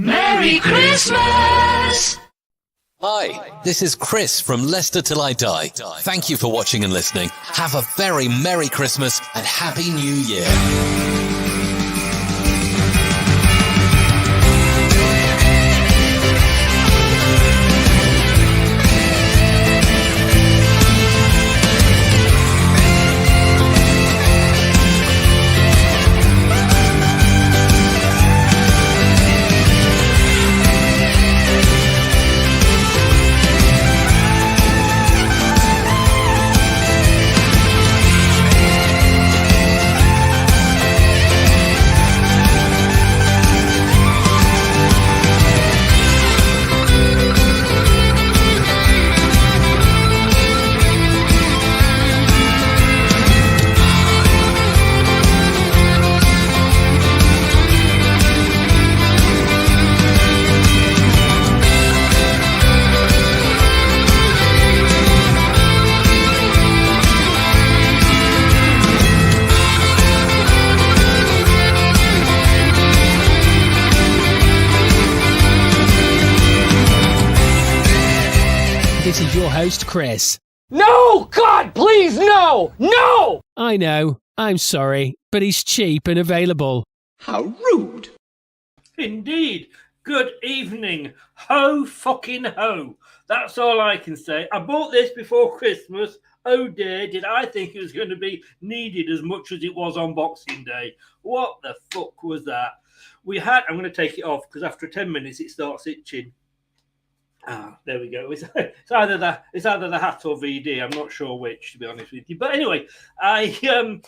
Merry Christmas! Hi, this is Chris from Leicester Till I Die. Thank you for watching and listening. Have a very Merry Christmas and Happy New Year. This is your host, Chris. No! God, please, no! No! I know, I'm sorry, but he's cheap and available. How rude! Indeed. Good evening. Ho fucking ho. That's all I can say. I bought this before Christmas. Oh dear, did I think it was going to be needed as much as it was on Boxing Day. What the fuck was that? I'm going to take it off because after 10 minutes it starts itching. There we go. It's either the hat or VD. I'm not sure which, to be honest with you. But anyway, I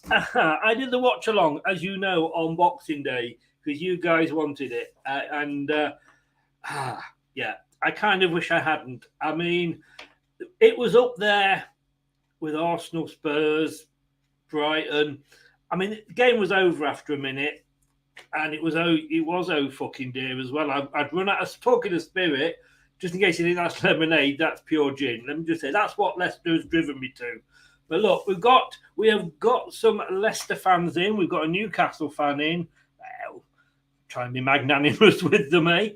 I did the watch along, as you know, on Boxing Day because you guys wanted it, yeah, I kind of wish I hadn't. I mean, it was up there with Arsenal, Spurs, Brighton. I mean, the game was over after a minute, and it was fucking dear as well. I'd run out of talking of spirit. Just in case you think that's lemonade, that's pure gin. Let me just say that's what Leicester has driven me to. But look, we have got some Leicester fans in. We've got a Newcastle fan in. Try and be magnanimous with them, eh?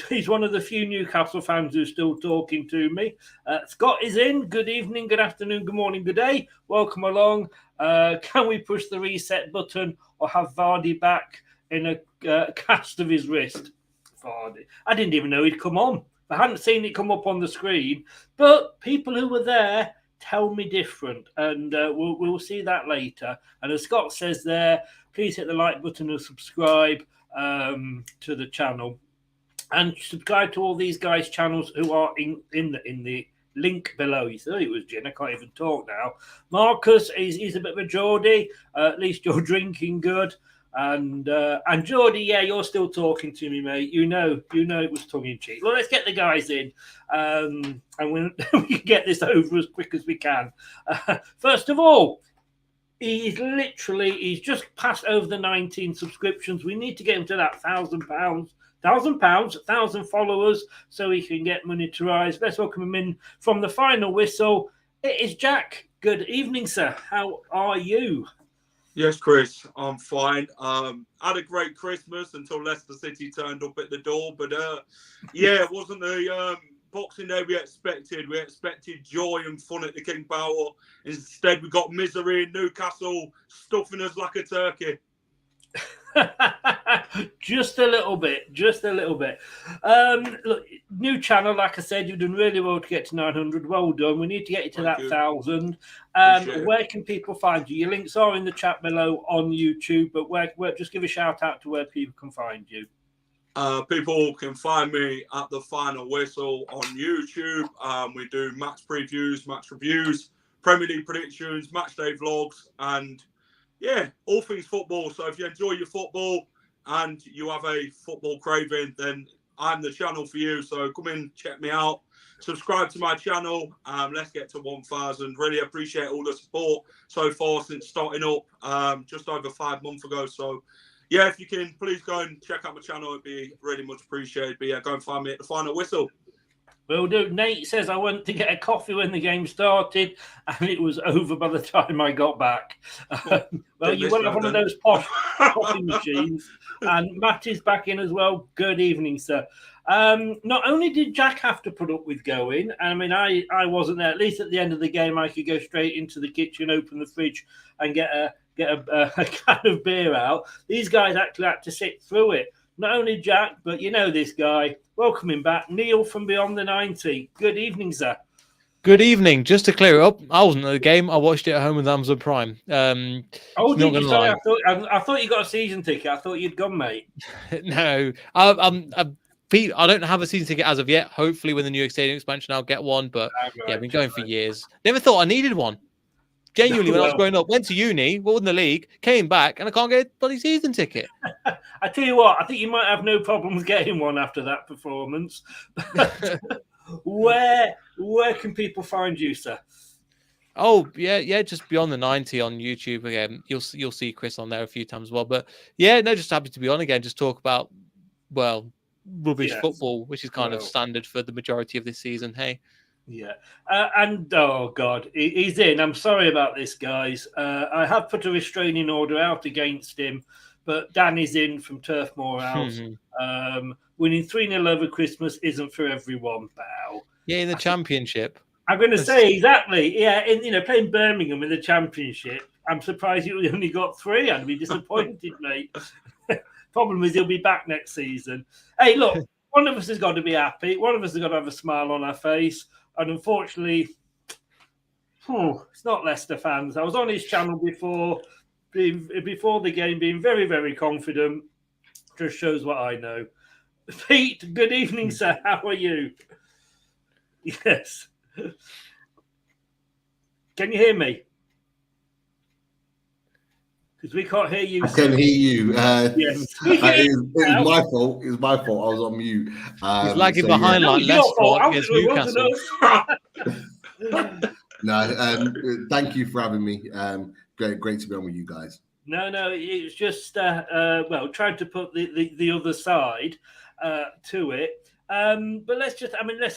He's one of the few Newcastle fans who's still talking to me. Scott is in. Good evening, good afternoon, good morning, good day. Welcome along. Can we push the reset button or have Vardy back in a cast of his wrist? Vardy. I didn't even know he'd come on. I hadn't seen it come up on the screen, but people who were there tell me different, and we'll see that later. And as Scott says there, please hit the like button and subscribe to the channel, and subscribe to all these guys' channels who are in the link below. You thought it was Jen. I can't even talk now. Marcus, he's a bit of a Geordie. At least you're drinking good. And Geordie, yeah, you're still talking to me, mate. You know it was tongue in cheek. Well, let's get the guys in, and we can get this over as quick as we can. First of all, he's just passed over the 19 subscriptions. We need to get him to that £1,000 followers, so he can get monetized. Let's welcome him in from the final whistle. It is Jack. Good evening, sir. How are you? Yes, Chris, I'm fine. Had a great Christmas until Leicester City turned up at the door. But, yeah, it wasn't the Boxing Day we expected. We expected joy and fun at the King Power. Instead, we got misery in Newcastle, stuffing us like a turkey. Just a little bit. Look, new channel, like I said, you've done really well to get to 900. Well done. We need to get you to that 1,000. Where can people find you? Your links are in the chat below on YouTube, but where just give a shout out to where people can find you. People can find me at the Final Whistle on YouTube. We do match previews, match reviews, Premier League predictions, match day vlogs, and yeah, all things football. So if you enjoy your football and you have a football craving, then I'm the channel for you. So come in, check me out, subscribe to my channel. Let's get to 1,000. Really appreciate all the support so far since starting up just over 5 months ago. So yeah, if you can, please go and check out my channel. It'd be really much appreciated. But yeah, go and find me at the Final Whistle. Will do. Nate says I went to get a coffee when the game started, and it was over by the time I got back. Well, you won't have one of those posh. coffee machines. And Matt is back in as well. Good evening, sir. Not only did Jack have to put up with going, I mean, I wasn't there. At least at the end of the game, I could go straight into the kitchen, open the fridge, and get a can of beer out. These guys actually had to sit through it. Not only Jack, but you know this guy. Welcome him back, Neel from Beyond the 90. Good evening, sir. Good evening. Just to clear it up, I wasn't at the game. I watched it at home with Amazon Prime. Oh, did you? Sorry, I thought you got a season ticket. I thought you'd gone, mate. No, I don't have a season ticket as of yet. Hopefully, when the new stadium expansion, I'll get one. But yeah, I've been going for years. Never thought I needed one. Genuinely, when I was growing up, went to uni, won the league, came back, and I can't get a bloody season ticket. I tell you what, I think you might have no problems getting one after that performance. Where can people find you, sir? Oh yeah, just Beyond the 90 on YouTube again. You'll see Chris on there a few times as well. But yeah, no, just happy to be on again. Just talk about rubbish football, which is kind of standard for the majority of this season. Hey. Yeah, and oh god, he's in. I'm sorry about this, guys. I have put a restraining order out against him, but Dan is in from Turf Moor House. Winning 3-0 over Christmas isn't for everyone, pal. Yeah, in the championship. I'm going to say exactly. Yeah, playing Birmingham in the championship. I'm surprised you only got 3. I'd be disappointed, mate. Problem is, he'll be back next season. Hey, look, one of us has got to be happy. One of us has got to have a smile on our face. And unfortunately, it's not Leicester fans. I was on his channel before the game, being very, very confident. Just shows what I know. Pete, good evening, sir. How are you? Yes. Can you hear me? Because we can't hear you. I can hear you. Yes. It was my fault. It was my fault. I was on mute. He's lagging behind like Leicester against Newcastle. No, thank you for having me. Great to be on with you guys. No, it's just trying to put the other side to it. But let's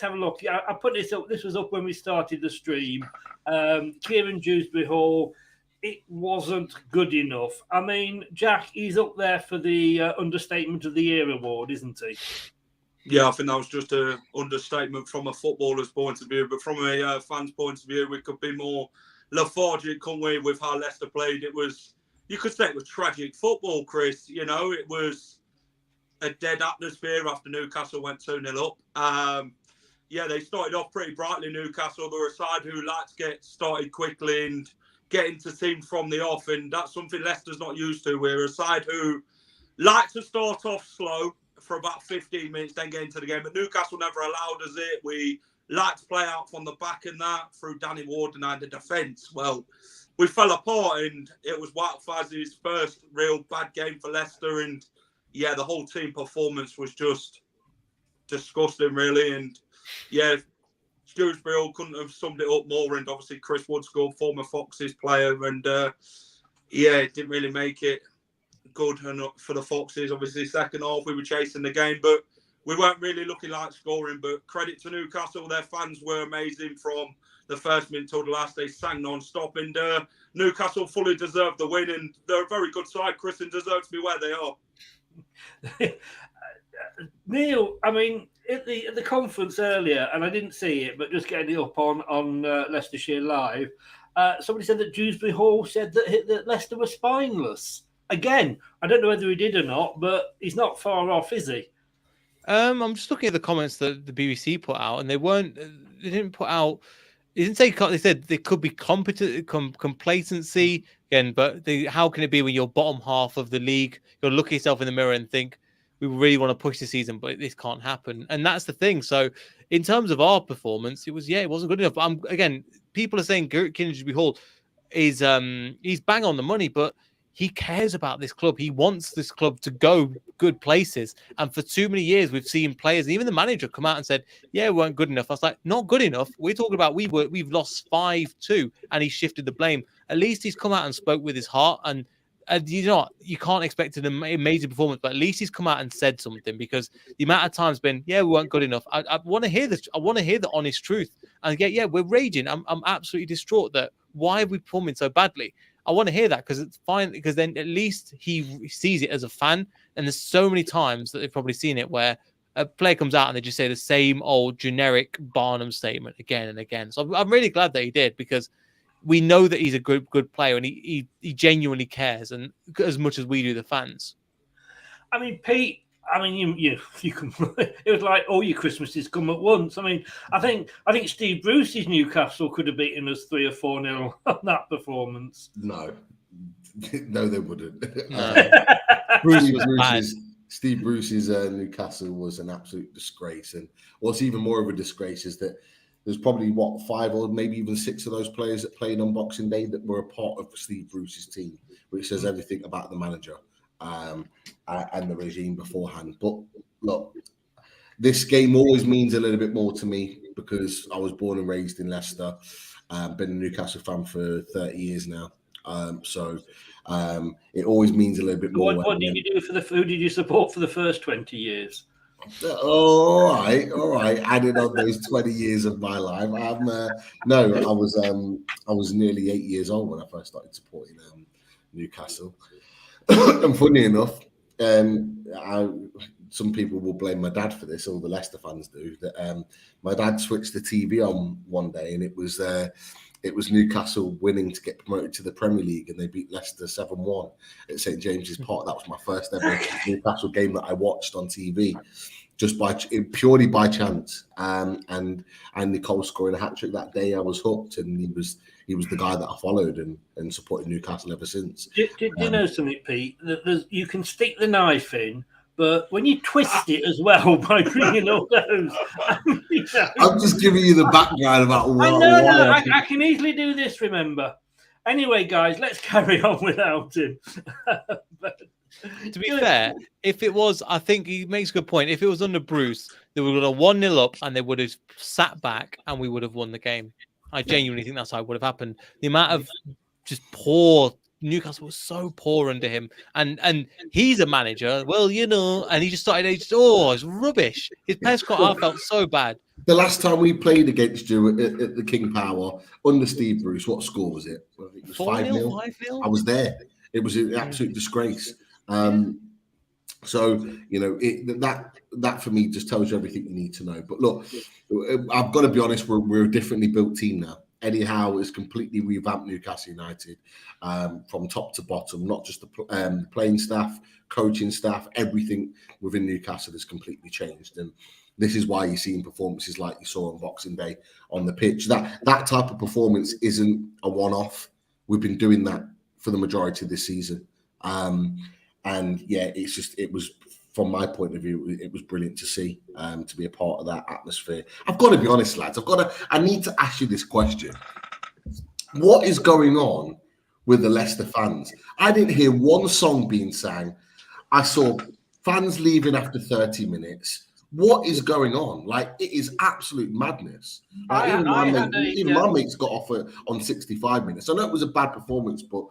have a look. I put this up. This was up when we started the stream. Kieran Dewsbury Hall. It wasn't good enough. I mean, Jack, he's up there for the Understatement of the Year award, isn't he? Yeah, I think that was just an understatement from a footballer's point of view. But from a fan's point of view, we could be more lethargic, couldn't we, with how Leicester played. It was, you could say it was tragic football, Chris. You know, it was a dead atmosphere after Newcastle went 2-0 up. They started off pretty brightly, Newcastle. They were a side who liked to get started quickly and get into teams from the off, and that's something Leicester's not used to. We're a side who like to start off slow for about 15 minutes, then get into the game. But Newcastle never allowed us it. We like to play out from the back and that through Danny Ward and the defence. Well, we fell apart, and it was Wout Fazi's first real bad game for Leicester. And yeah, the whole team performance was just disgusting, really. And yeah, Dewsbury couldn't have summed it up more, and obviously Chris Woodscore, former Foxes player, and it didn't really make it good for the Foxes. Obviously, second half we were chasing the game, but we weren't really looking like scoring. But credit to Newcastle, their fans were amazing from the first minute till the last. They sang non-stop, and Newcastle fully deserved the win, and they're a very good side, Chris, and deserve to be where they are. Neel, I mean, at the conference earlier, and I didn't see it, but just getting it up on Leicestershire Live, somebody said that Dewsbury Hall said that Leicester were spineless. Again, I don't know whether he did or not, but he's not far off, is he? I'm just looking at the comments that the BBC put out, and they didn't put out. They didn't say. They said there could be complacency again, but how can it be when you're bottom half of the league? You'll look at yourself in the mirror and think, we really want to push the season, but this can't happen. And that's the thing. So in terms of our performance, it wasn't good enough. But again, people are saying Dewsbury Hall is he's bang on the money, but he cares about this club. He wants this club to go good places. And for too many years, we've seen players, and even the manager, come out and said, we weren't good enough. I was like, not good enough. We're talking about we've lost 5-2, and he shifted the blame. At least he's come out and spoke with his heart, and you can't expect an amazing performance, but at least he's come out and said something, because the amount of times been, we weren't good enough. I want to hear this. I want to hear the honest truth. And we're raging. I'm absolutely distraught that why are we performing so badly? I want to hear that because it's fine. Because then at least he sees it as a fan. And there's so many times that they've probably seen it where a player comes out and they just say the same old generic Barnum statement again and again. So I'm really glad that he did, because we know that he's a good player, and he genuinely cares, and as much as we do, the fans. I mean, Pete, you can. It was like all your Christmases come at once. I mean, I think Steve Bruce's Newcastle could have beaten us 3 or 4-0 on that performance. No, they wouldn't. No. Steve Bruce's Newcastle was an absolute disgrace, and what's even more of a disgrace is that there's probably 5 or maybe even 6 of those players that played on Boxing Day that were a part of Steve Bruce's team, which says everything about the manager and the regime beforehand. But look, this game always means a little bit more to me because I was born and raised in Leicester. Been a Newcastle fan for 30 years now. So it always means a little bit more. What did you do who did you support for the first 20 years? All right. Adding on those 20 years of my life, I was nearly 8 years old when I first started supporting Newcastle. And funny enough, some people will blame my dad for this. All the Leicester fans do. That my dad switched the TV on one day, and it was Newcastle winning to get promoted to the Premier League, and they beat Leicester 7-1 at St James's Park. That was my first ever Newcastle game that I watched on TV, just purely by chance. And Nicole scoring a hat trick that day, I was hooked, and he was the guy that I followed and supported Newcastle ever since. Do you know something, Pete? You can stick the knife in, but when you twist it as well by bringing all those, I'm just giving you the background about what. I can easily do this. Remember, anyway, guys, let's carry on without him. To be fair, if it was, I think he makes a good point. If it was under Bruce, they would have 1-0 up, and they would have sat back, and we would have won the game. I genuinely think that's how it would have happened. The amount of just poor. Newcastle was so poor under him, and he's a manager. Well, and he just started. It's rubbish. His press conference felt so bad. The last time we played against you at the King Power under Steve Bruce, what score was it? I think it was 5-0. 5-0. I was there. It was an absolute disgrace. So that for me just tells you everything you need to know. But look, I've got to be honest. We're a differently built team now. Eddie Howe has completely revamped Newcastle United from top to bottom, not just the playing staff, coaching staff, everything within Newcastle has completely changed. And this is why you're seeing performances like you saw on Boxing Day on the pitch. That type of performance isn't a one-off. We've been doing that for the majority of this season. And yeah, it was, from my point of view, it was brilliant to see, to be a part of that atmosphere. I've got to be honest, lads. I need to ask you this question. What is going on with the Leicester fans? I didn't hear one song being sang. I saw fans leaving after 30 minutes. What is going on? Like, it is absolute madness. Even my mates got off on 65 minutes. I know it was a bad performance, but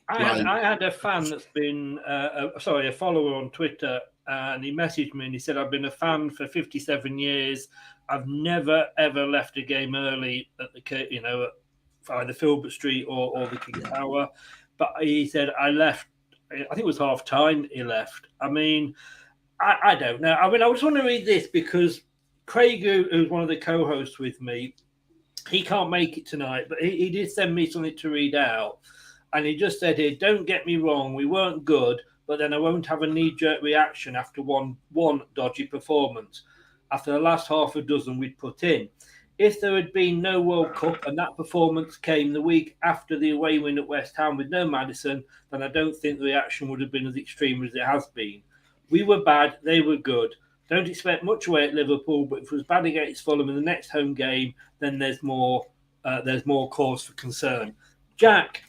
I had a fan that's been, a follower on Twitter, and he messaged me and he said, I've been a fan for 57 years. I've never, ever left a game early at at either Filbert Street or the King Power. But he said, I left, I think it was half time he left. I mean, I don't know. I mean, I just want to read this because Craig, who's one of the co-hosts with me, he can't make it tonight, but he did send me something to read out. And he just said here, don't get me wrong, we weren't good, but then I won't have a knee-jerk reaction after one dodgy performance, after the last half a dozen we'd put in. If there had been no World Cup and that performance came the week after the away win at West Ham with no Maddison, then I don't think the reaction would have been as extreme as it has been. We were bad, they were good. Don't expect much away at Liverpool, but if it was bad against Fulham in the next home game, then there's more cause for concern. Jack,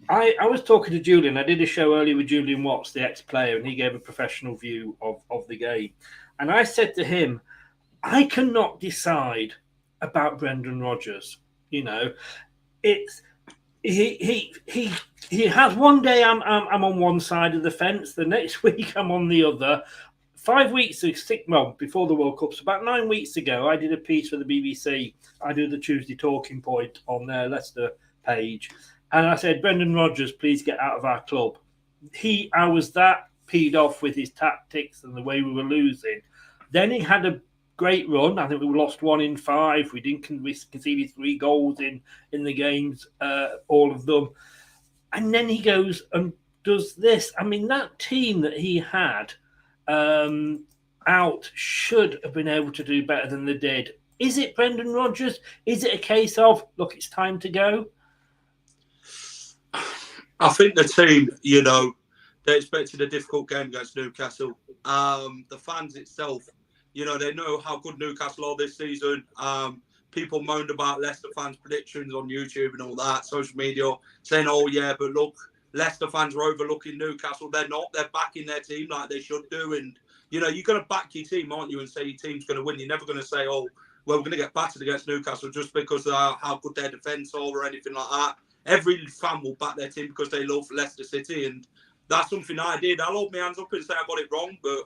I was talking to Julian. I did a show earlier with Julian Watts, the ex-player, and he gave a professional view of the game. And I said to him, I cannot decide about Brendan Rodgers. It's he has one day I'm on one side of the fence, the next week I'm on the other. 5 weeks before the World Cup, so about 9 weeks ago, I did a piece for the BBC. I do the Tuesday Talking Point on their Leicester page, And I said, Brendan Rodgers, please get out of our club. I was that peed off with his tactics and the way we were losing. Then he had a great run. I think we lost 1 in 5. We conceded 3 goals in the games, all of them. And then he goes and does this. I mean, that team that he had out should have been able to do better than they did. Is it Brendan Rodgers? Is it a case of, look, it's time to go? I think the team, they expected a difficult game against Newcastle. The fans itself, they know how good Newcastle are this season. People moaned about Leicester fans' predictions on YouTube and all that, social media, saying, oh, yeah, but look, Leicester fans are overlooking Newcastle. They're not. They're backing their team like they should do. And, you're going to back your team, aren't you, and say your team's going to win. You're never going to say, oh, well, we're going to get battered against Newcastle just because of how good their defence are or anything like that. Every fan will back their team because they love Leicester City. And that's something I did. I'll hold my hands up and say I got it wrong, but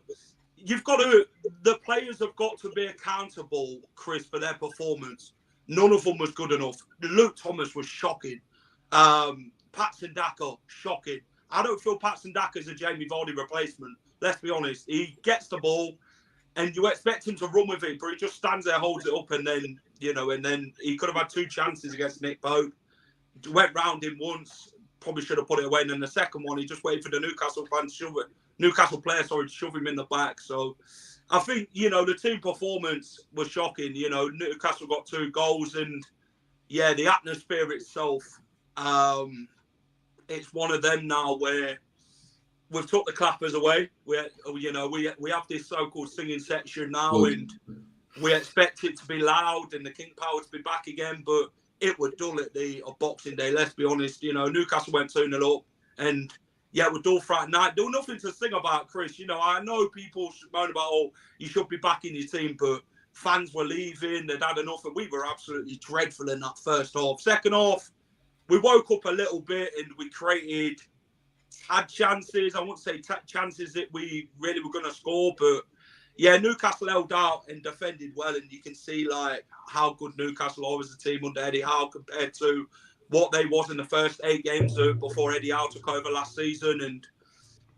the players have got to be accountable, Chris, for their performance. None of them was good enough. Luke Thomas was shocking. Patson Daka, shocking. I don't feel Patson Daka is a Jamie Vardy replacement. Let's be honest. He gets the ball and you expect him to run with it, but he just stands there, holds it up, and then, and then he could have had 2 chances against Nick Pope. Went round him once, probably should have put it away. And then the second one, he just waited for the Newcastle player to shove him in the back. So I think, the team performance was shocking. Newcastle got 2 goals and, yeah, the atmosphere itself, it's one of them now where we've took the clappers away. We have this so-called singing section now and we expect it to be loud and the King Power to be back again, but it was dull at the Boxing Day, let's be honest. Newcastle went 2-0 up and, yeah, we're dull Friday night. There was nothing to sing about, Chris. I know people moan about, oh, you should be back in your team, but fans were leaving, they'd had enough, and we were absolutely dreadful in that first half. Second half, we woke up a little bit and we had chances. I won't say chances that we really were going to score, but yeah, Newcastle held out and defended well, and you can see how good Newcastle are as a team under Eddie Howe compared to what they was in the first 8 games before Eddie Howe took over last season. And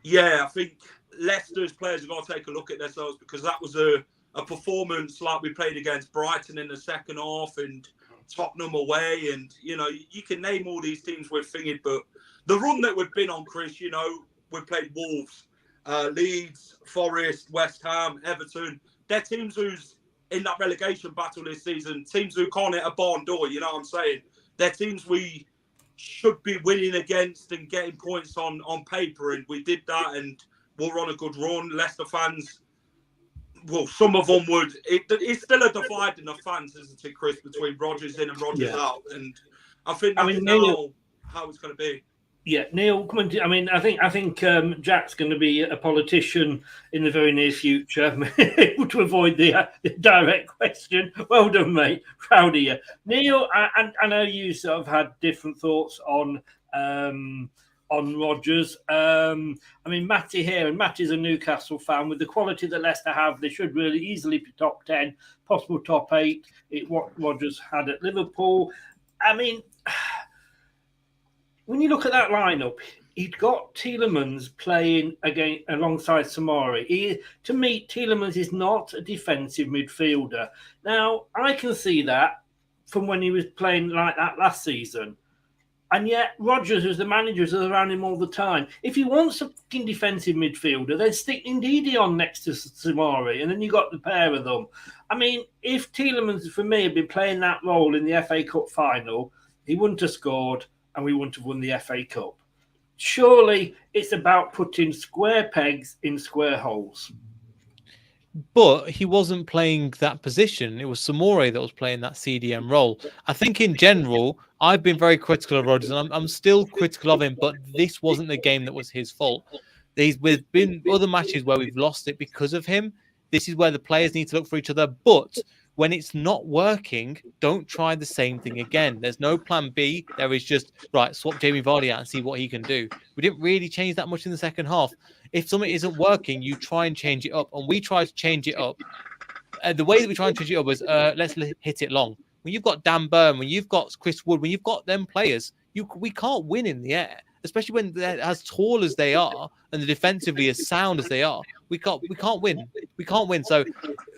yeah, I think Leicester's players have got to take a look at themselves because that was a performance like we played against Brighton in the second half and Tottenham away, and you can name all these teams we've fingered, but the run that we've been on, Chris, we've played Wolves, Leeds, Forest, West Ham, Everton. They're teams who's in that relegation battle this season, teams who can't hit a barn door, you know what I'm saying? They're teams we should be winning against and getting points on paper, and we did that, and we're on a good run. Leicester fans, well, some of them would. It's still a divide in the fans, isn't it, Chris, between Rodgers in and Rodgers out, and I think that's now how it's going to be. Yeah, Neel, come on. I think Jack's going to be a politician in the very near future. Able to avoid the direct question. Well done, mate. Proud of you, Neel. I know you sort of had different thoughts on Rodgers. Matty here, and Matty's a Newcastle fan. With the quality that Leicester have, they should really easily be top 10, possible top 8. What Rodgers had at Liverpool. When you look at that lineup, he'd got Tielemans playing alongside Samari. To me, Tielemans is not a defensive midfielder. Now, I can see that from when he was playing like that last season. And yet, Rodgers, who's the manager, is around him all the time. If he wants a fucking defensive midfielder, then stick Ndidi on next to Samari, and then you got the pair of them. If Tielemans, for me, had been playing that role in the FA Cup final, he wouldn't have scored, and we wouldn't have won the FA Cup. Surely it's about putting square pegs in square holes. But he wasn't playing that position. It was Samore that was playing that CDM role. I think in general, I've been very critical of Rodgers, and I'm still critical of him, but this wasn't the game that was his fault. There's been other matches where we've lost it because of him. This is where the players need to look for each other. But when it's not working, don't try the same thing again. There's no plan B. There is just, right, swap Jamie Vardy out and see what he can do. We didn't really change that much in the second half. If something isn't working, you try and change it up. And we tried to change it up. The way that we tried to change it up was, let's hit it long. When you've got Dan Burn, when you've got Chris Wood, when you've got them players, we can't win in the air, especially when they're as tall as they are and the defensively as sound as they are. We can't win. We can't win. So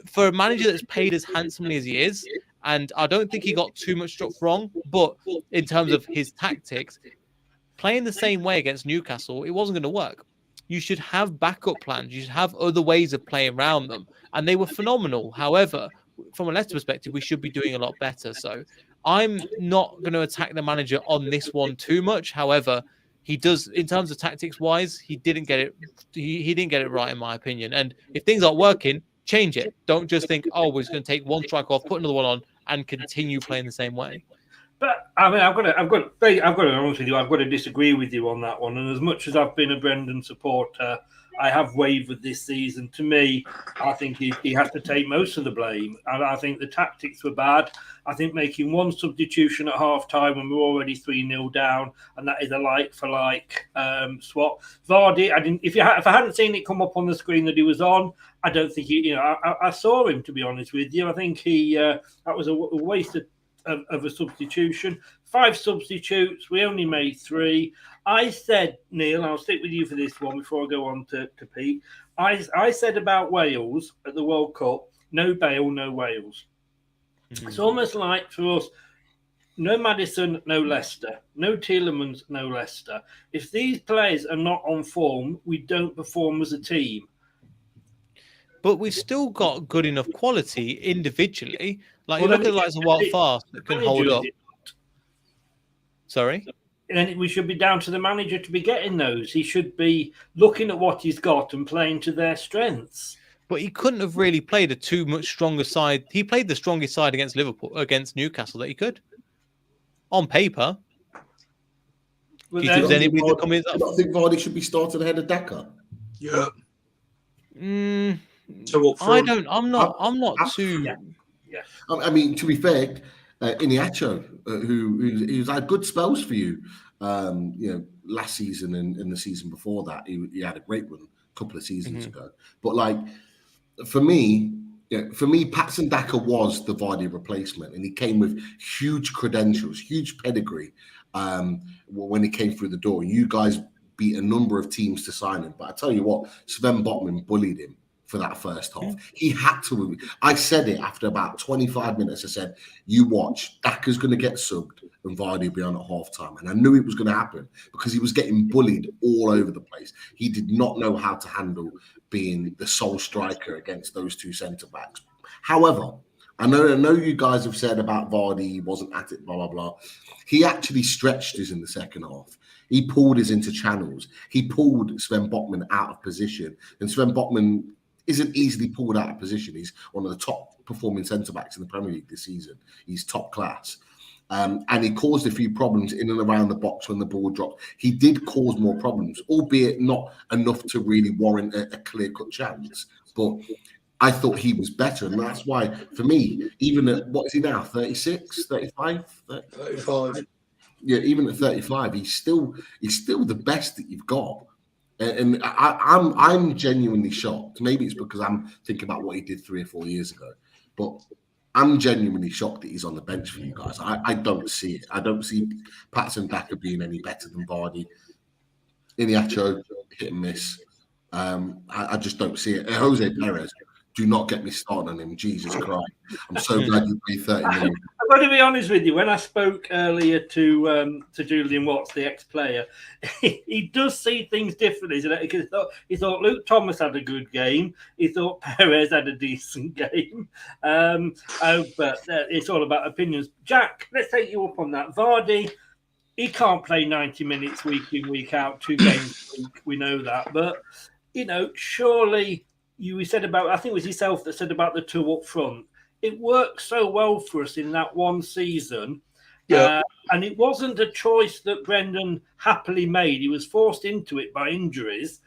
for a manager that's paid as handsomely as he is, and I don't think he got too much stuff wrong, but in terms of his tactics, playing the same way against Newcastle, it wasn't going to work. You should have backup plans. You should have other ways of playing around them. And they were phenomenal. However, from a Leicester perspective, we should be doing a lot better. So I'm not going to attack the manager on this one too much. However, he does, in terms of tactics wise, he didn't get it. He didn't get it right, in my opinion. And if things aren't working, change it. Don't just think, oh, we're just going to take one strike off, put another one on, and continue playing the same way. But I mean, I've got to be honest with you. I've got to disagree with you on that one. And as much as I've been a Brendan supporter, I have wavered this season. To me, I think he has to take most of the blame. And I think the tactics were bad. I think making one substitution at half time when we're already 3-0 down, and that is a like for like swap. Vardy, if I hadn't seen it come up on the screen that he was on, I don't think I saw him, to be honest with you. I think that was a waste of a substitution. 5 substitutes, we only made 3. I said, Neil, I'll stick with you for this one before I go on to Pete. I said about Wales at the World Cup, no Bale, no Wales. Mm-hmm. It's almost like for us, no Maddison, no Leicester. No Tielemans, no Leicester. If these players are not on form, we don't perform as a team. But we've still got good enough quality individually. Like, you look at the likes of Wild Fast that can hold up. Sorry? And we should be down to the manager to be getting those. He should be looking at what he's got and playing to their strengths. But he couldn't have really played a too much stronger side. He played the strongest side against Newcastle that he could. On paper. Do you not think Vardy should be starting ahead of Daka? Yeah. So I'm not too. Yeah. I mean, to be fair, Iniacho, who's had good spells for you, last season and the season before that, he had a great run a couple of seasons ago. But like, for me, Patson Daka was the Vardy replacement, and he came with huge credentials, huge pedigree when he came through the door. You guys beat a number of teams to sign him, but I tell you what, Sven Botman bullied him for that first half. He had to. I said it after about 25 minutes. I said, you watch, Daka's going to get subbed and Vardy will be on at half time. And I knew it was going to happen because he was getting bullied all over the place. He did not know how to handle being the sole striker against those 2 centre-backs. However, I know you guys have said about Vardy, he wasn't at it, blah, blah, blah. He actually stretched us in the second half. He pulled us into channels. He pulled Sven Botman out of position. And Sven Botman isn't easily pulled out of position. He's one of the top performing centre-backs in the Premier League this season. He's top class. And he caused a few problems in and around the box when the ball dropped. He did cause more problems, albeit not enough to really warrant a clear-cut chance. But I thought he was better. And that's why, for me, even at, what is he now, 36, 35? 35. Yeah, even at 35, he's still the best that you've got. And I'm genuinely shocked. Maybe it's because I'm thinking about what he did 3 or 4 years ago, but I'm genuinely shocked that he's on the bench for you guys. I don't see it. I don't see Patson Daka being any better than Vardy. Iniacho, hit and miss. I just don't see it. Jose Perez, do not get me started on him. Jesus Christ. I'm so glad you paid 30 million. I've got to be honest with you. When I spoke earlier to Julian Watts, the ex-player, he does see things differently. Because he thought Luke Thomas had a good game. He thought Perez had a decent game. But it's all about opinions. Jack, let's take you up on that. Vardy, he can't play 90 minutes week in, week out, 2 games a week. We know that. But, surely we said about, I think it was yourself that said about the 2 up front. It worked so well for us in that one season. Yeah. And it wasn't a choice that Brendan happily made. He was forced into it by injuries.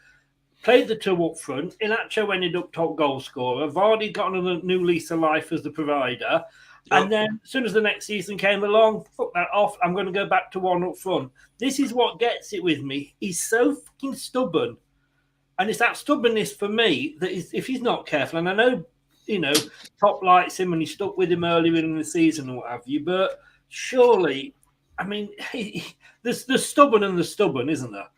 Played the 2 up front. Inacho ended up top goal scorer. Vardy got on a new lease of life as the provider. Yep. And then as soon as the next season came along, fuck that off. I'm going to go back to 1 up front. This is what gets it with me. He's so fucking stubborn. And it's that stubbornness for me that is, if he's not careful, and I know, Top likes him and he stuck with him earlier in the season or what have you, but surely, I mean, there's stubborn and the stubborn, isn't there?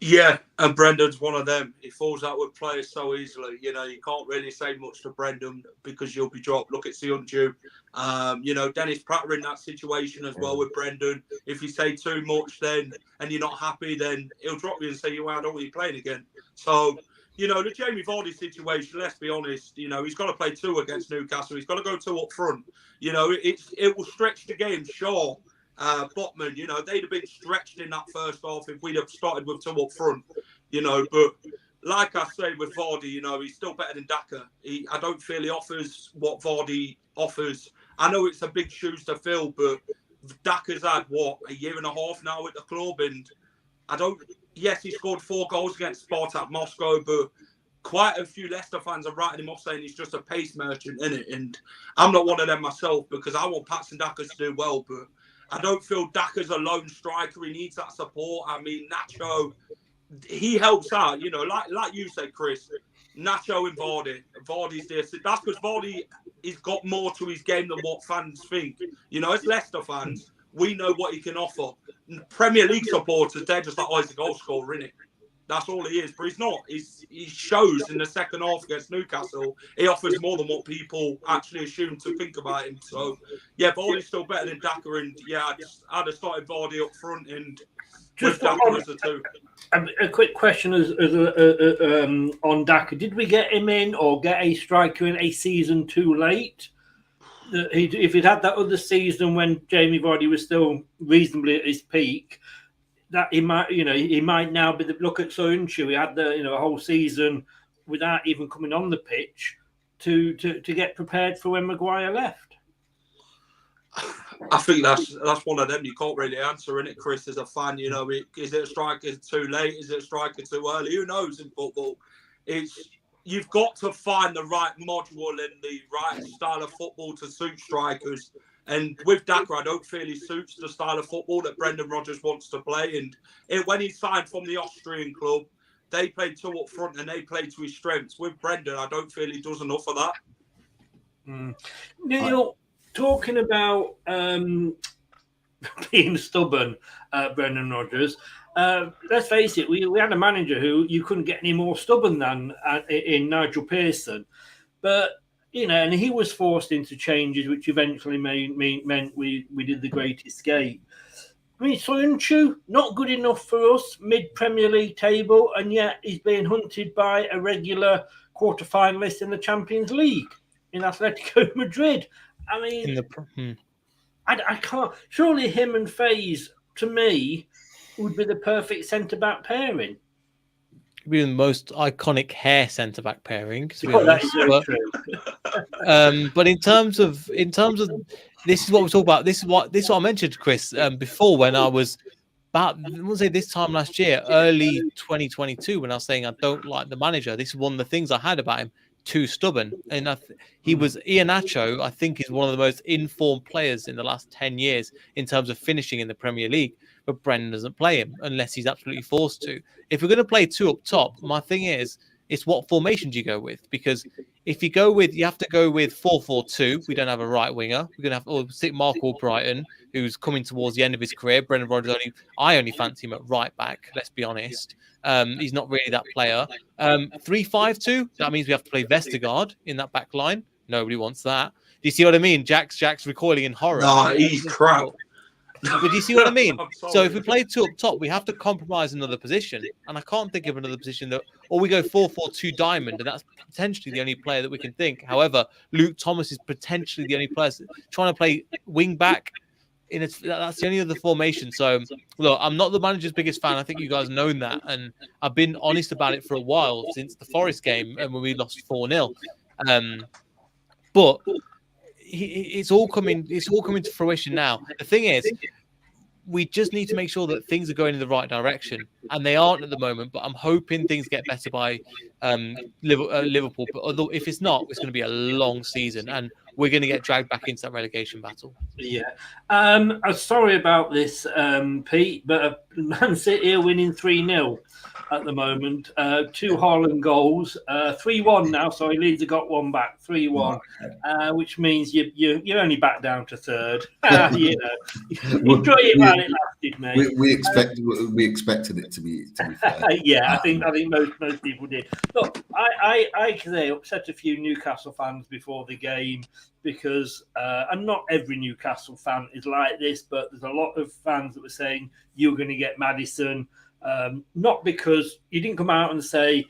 Yeah, and Brendan's one of them. He falls out with players so easily. You know, you can't really say much to Brendan because you'll be dropped. Look at Sionju. You know, Dennis Pratt are in that situation as well with Brendan. If you say too much then and you're not happy, then he'll drop you and say, I don't want you playing again. So, you know, the Jamie Vardy situation, let's be honest, you know, he's got to play 2 against Newcastle. He's got to go 2 up front. You know, it will stretch the game, sure. Botman, you know, they'd have been stretched in that first half if we'd have started with 2 up front, you know. But like I say with Vardy, you know, he's still better than Daka. I don't feel he offers what Vardy offers. I know it's a big shoes to fill, but Daka's had, a year and a half now at the club. And yes, he scored 4 goals against Spartak Moscow, but quite a few Leicester fans are writing him off saying he's just a pace merchant, innit? And I'm not one of them myself because I want Patson Daka to do well, but I don't feel Daka's a lone striker. He needs that support. I mean, Nacho, he helps out, you know, like you said, Chris. Nacho and Vardy. Vardy's there. That's because Vardy has got more to his game than what fans think. You know, as Leicester fans, we know what he can offer. Premier League supporters, they're just like, he's a goal scorer, innit? That's all he is. But he's not. He shows in the second half against Newcastle, he offers more than what people actually assume to think about him. So, yeah, Vardy's still better than Daka. And, yeah, I'd have started Vardy up front and just Daka as the 2. A quick question on Daka. Did we get him in or get a striker in a season too late? If he'd had that other season when Jamie Vardy was still reasonably at his peak, that he might now be look at Soyuncu. He had a whole season without even coming on the pitch to get prepared for when Maguire left. I think that's one of them you can't really answer, innit, Chris, as a fan. You know, is it a striker too late? Is it a striker too early? Who knows in football? You've got to find the right module and the right style of football to suit strikers. And with Daka, I don't feel he suits the style of football that Brendan Rodgers wants to play. And when he signed from the Austrian club, they played 2 up front and they played to his strengths. With Brendan, I don't feel he does enough of that. Neel, talking about being stubborn, Brendan Rodgers, let's face it, we had a manager who you couldn't get any more stubborn than in Nigel Pearson. But you know, and he was forced into changes, which eventually meant we did the Great Escape. I mean, Soyuncu, not good enough for us, mid-Premier League table, and yet he's being hunted by a regular quarter-finalist in the Champions League in Atletico Madrid. I mean, I can't... Surely him and Faze, to me, would be the perfect centre-back pairing. Be the most iconic hair centre back pairing. That's so true. But in terms of this is what we're talking about. This is what I mentioned, Chris, before when I was about, I won't say this time last year, early 2022, when I was saying I don't like the manager. This is one of the things I had about him. Too stubborn, and Iheanacho, I think, is one of the most informed players in the last 10 years in terms of finishing in the Premier League. But Brendan doesn't play him unless he's absolutely forced to. If we're going to play 2 up top, my thing is, it's what formation do you go with? Because if you have to go with 4-4-2. We don't have a right winger. We're going to have to stick Mark Albrighton, who's coming towards the end of his career. Brendan Rodgers I only fancy him at right back. Let's be honest. He's not really that player. 3-5-2. That means we have to play Vestergaard in that back line. Nobody wants that. Do you see what I mean? Jack's recoiling in horror. No, he's crap. But do you see what I mean? So if we play 2 up top, we have to compromise another position. And I can't think of another position or we go 4-4-2 diamond, and that's potentially the only player that we can think. However, Luke Thomas is potentially the only player trying to play wing back. That's the only other formation. So, look, I'm not the manager's biggest fan. I think you guys know that. And I've been honest about it for a while, since the Forest game and when we lost 4-0. But it's all coming to fruition now. The thing is, we just need to make sure that things are going in the right direction, and they aren't at the moment. But I'm hoping things get better by Liverpool. But although if it's not, it's going to be a long season, and we're going to get dragged back into that relegation battle. Yeah. I'm sorry about this, Pete, but Man City are winning 3-0 at the moment. 2 Haaland goals, 3-1 now. Sorry, Leeds have got one back, 3-1, which means you're only back down to third. You know, enjoy it while it lasted, mate. We expected it to be fair. Yeah, I think most people did. Look, I upset a few Newcastle fans before the game because, and not every Newcastle fan is like this, but there's a lot of fans that were saying you're going to get Maddison, not because you didn't come out and say,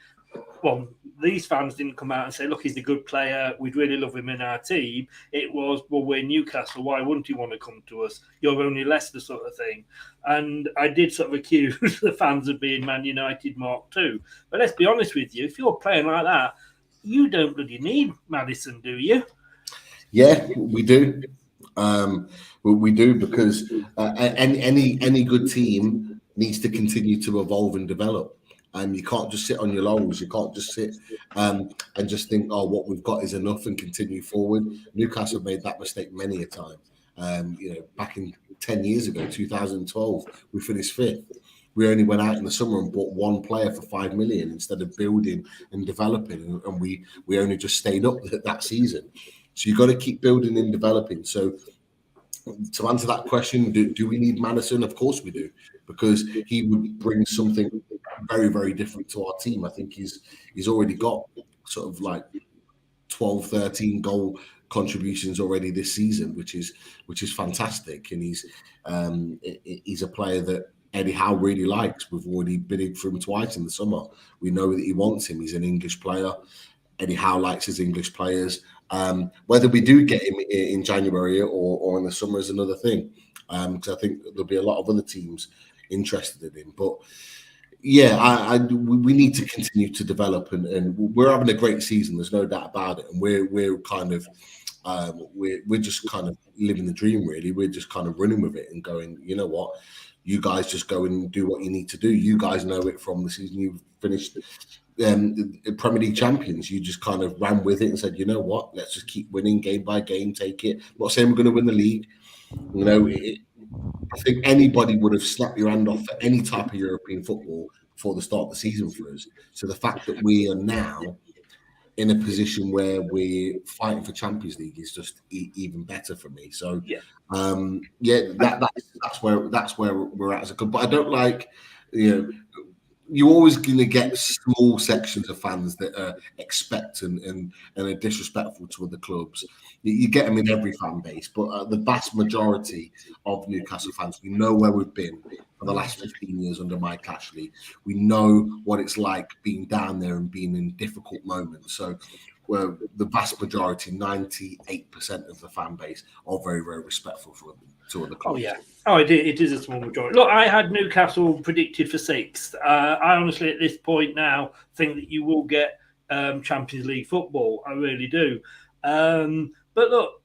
well, these fans didn't come out and say, look, he's a good player, we'd really love him in our team. It was, well, we're Newcastle, why wouldn't he want to come to us? You're only Leicester sort of thing. And I did sort of accuse the fans of being Man United Mark II. But let's be honest with you, if you're playing like that, you don't really need Maddison, do you? Yeah, we do. We do, because any good team needs to continue to evolve and develop. And you can't just sit on your laurels. You can't just sit and just think, oh, what we've got is enough and continue forward. Newcastle made that mistake many a time. Back in 10 years ago, 2012, we finished 5th. We only went out in the summer and bought one player for 5 million instead of building and developing. And we only just stayed up that season. So you've got to keep building and developing. So to answer that question, do we need Maddison? Of course we do, because he would bring something very, very different to our team. I think he's already got sort of like 12, 13 goal contributions already this season, which is fantastic. And he's a player that Eddie Howe really likes. We've already bidded for him twice in the summer. We know that he wants him. He's an English player. Eddie Howe likes his English players. Whether we do get him in January or in the summer is another thing, because I think there'll be a lot of other teams interested in him. But yeah, we need to continue to develop, and we're having a great season. There's no doubt about it, and we're kind of we're just kind of living the dream. Really, we're just kind of running with it and going, you know what, you guys just go and do what you need to do. You guys know it from the season you've finished. Premier League champions, you just kind of ran with it and said, you know what, let's just keep winning game by game, take it. I'm not saying we're going to win the league. You know, I think anybody would have slapped your hand off for any type of European football before the start of the season for us. So the fact that we are now in a position where we're fighting for Champions League is just even better for me. So that's where we're at as a club. But I don't like, you're always going to get small sections of fans that are expectant and are disrespectful to other clubs. You get them in every fan base, but the vast majority of Newcastle fans, we know where we've been for the last 15 years under Mike Ashley. We know what it's like being down there and being in difficult moments. So the vast majority, 98% of the fan base, are very, very respectful to other clubs. Oh, yeah. Oh, it is a small majority. Look, I had Newcastle predicted for 6th. I honestly, at this point now, think that you will get Champions League football. I really do. But look,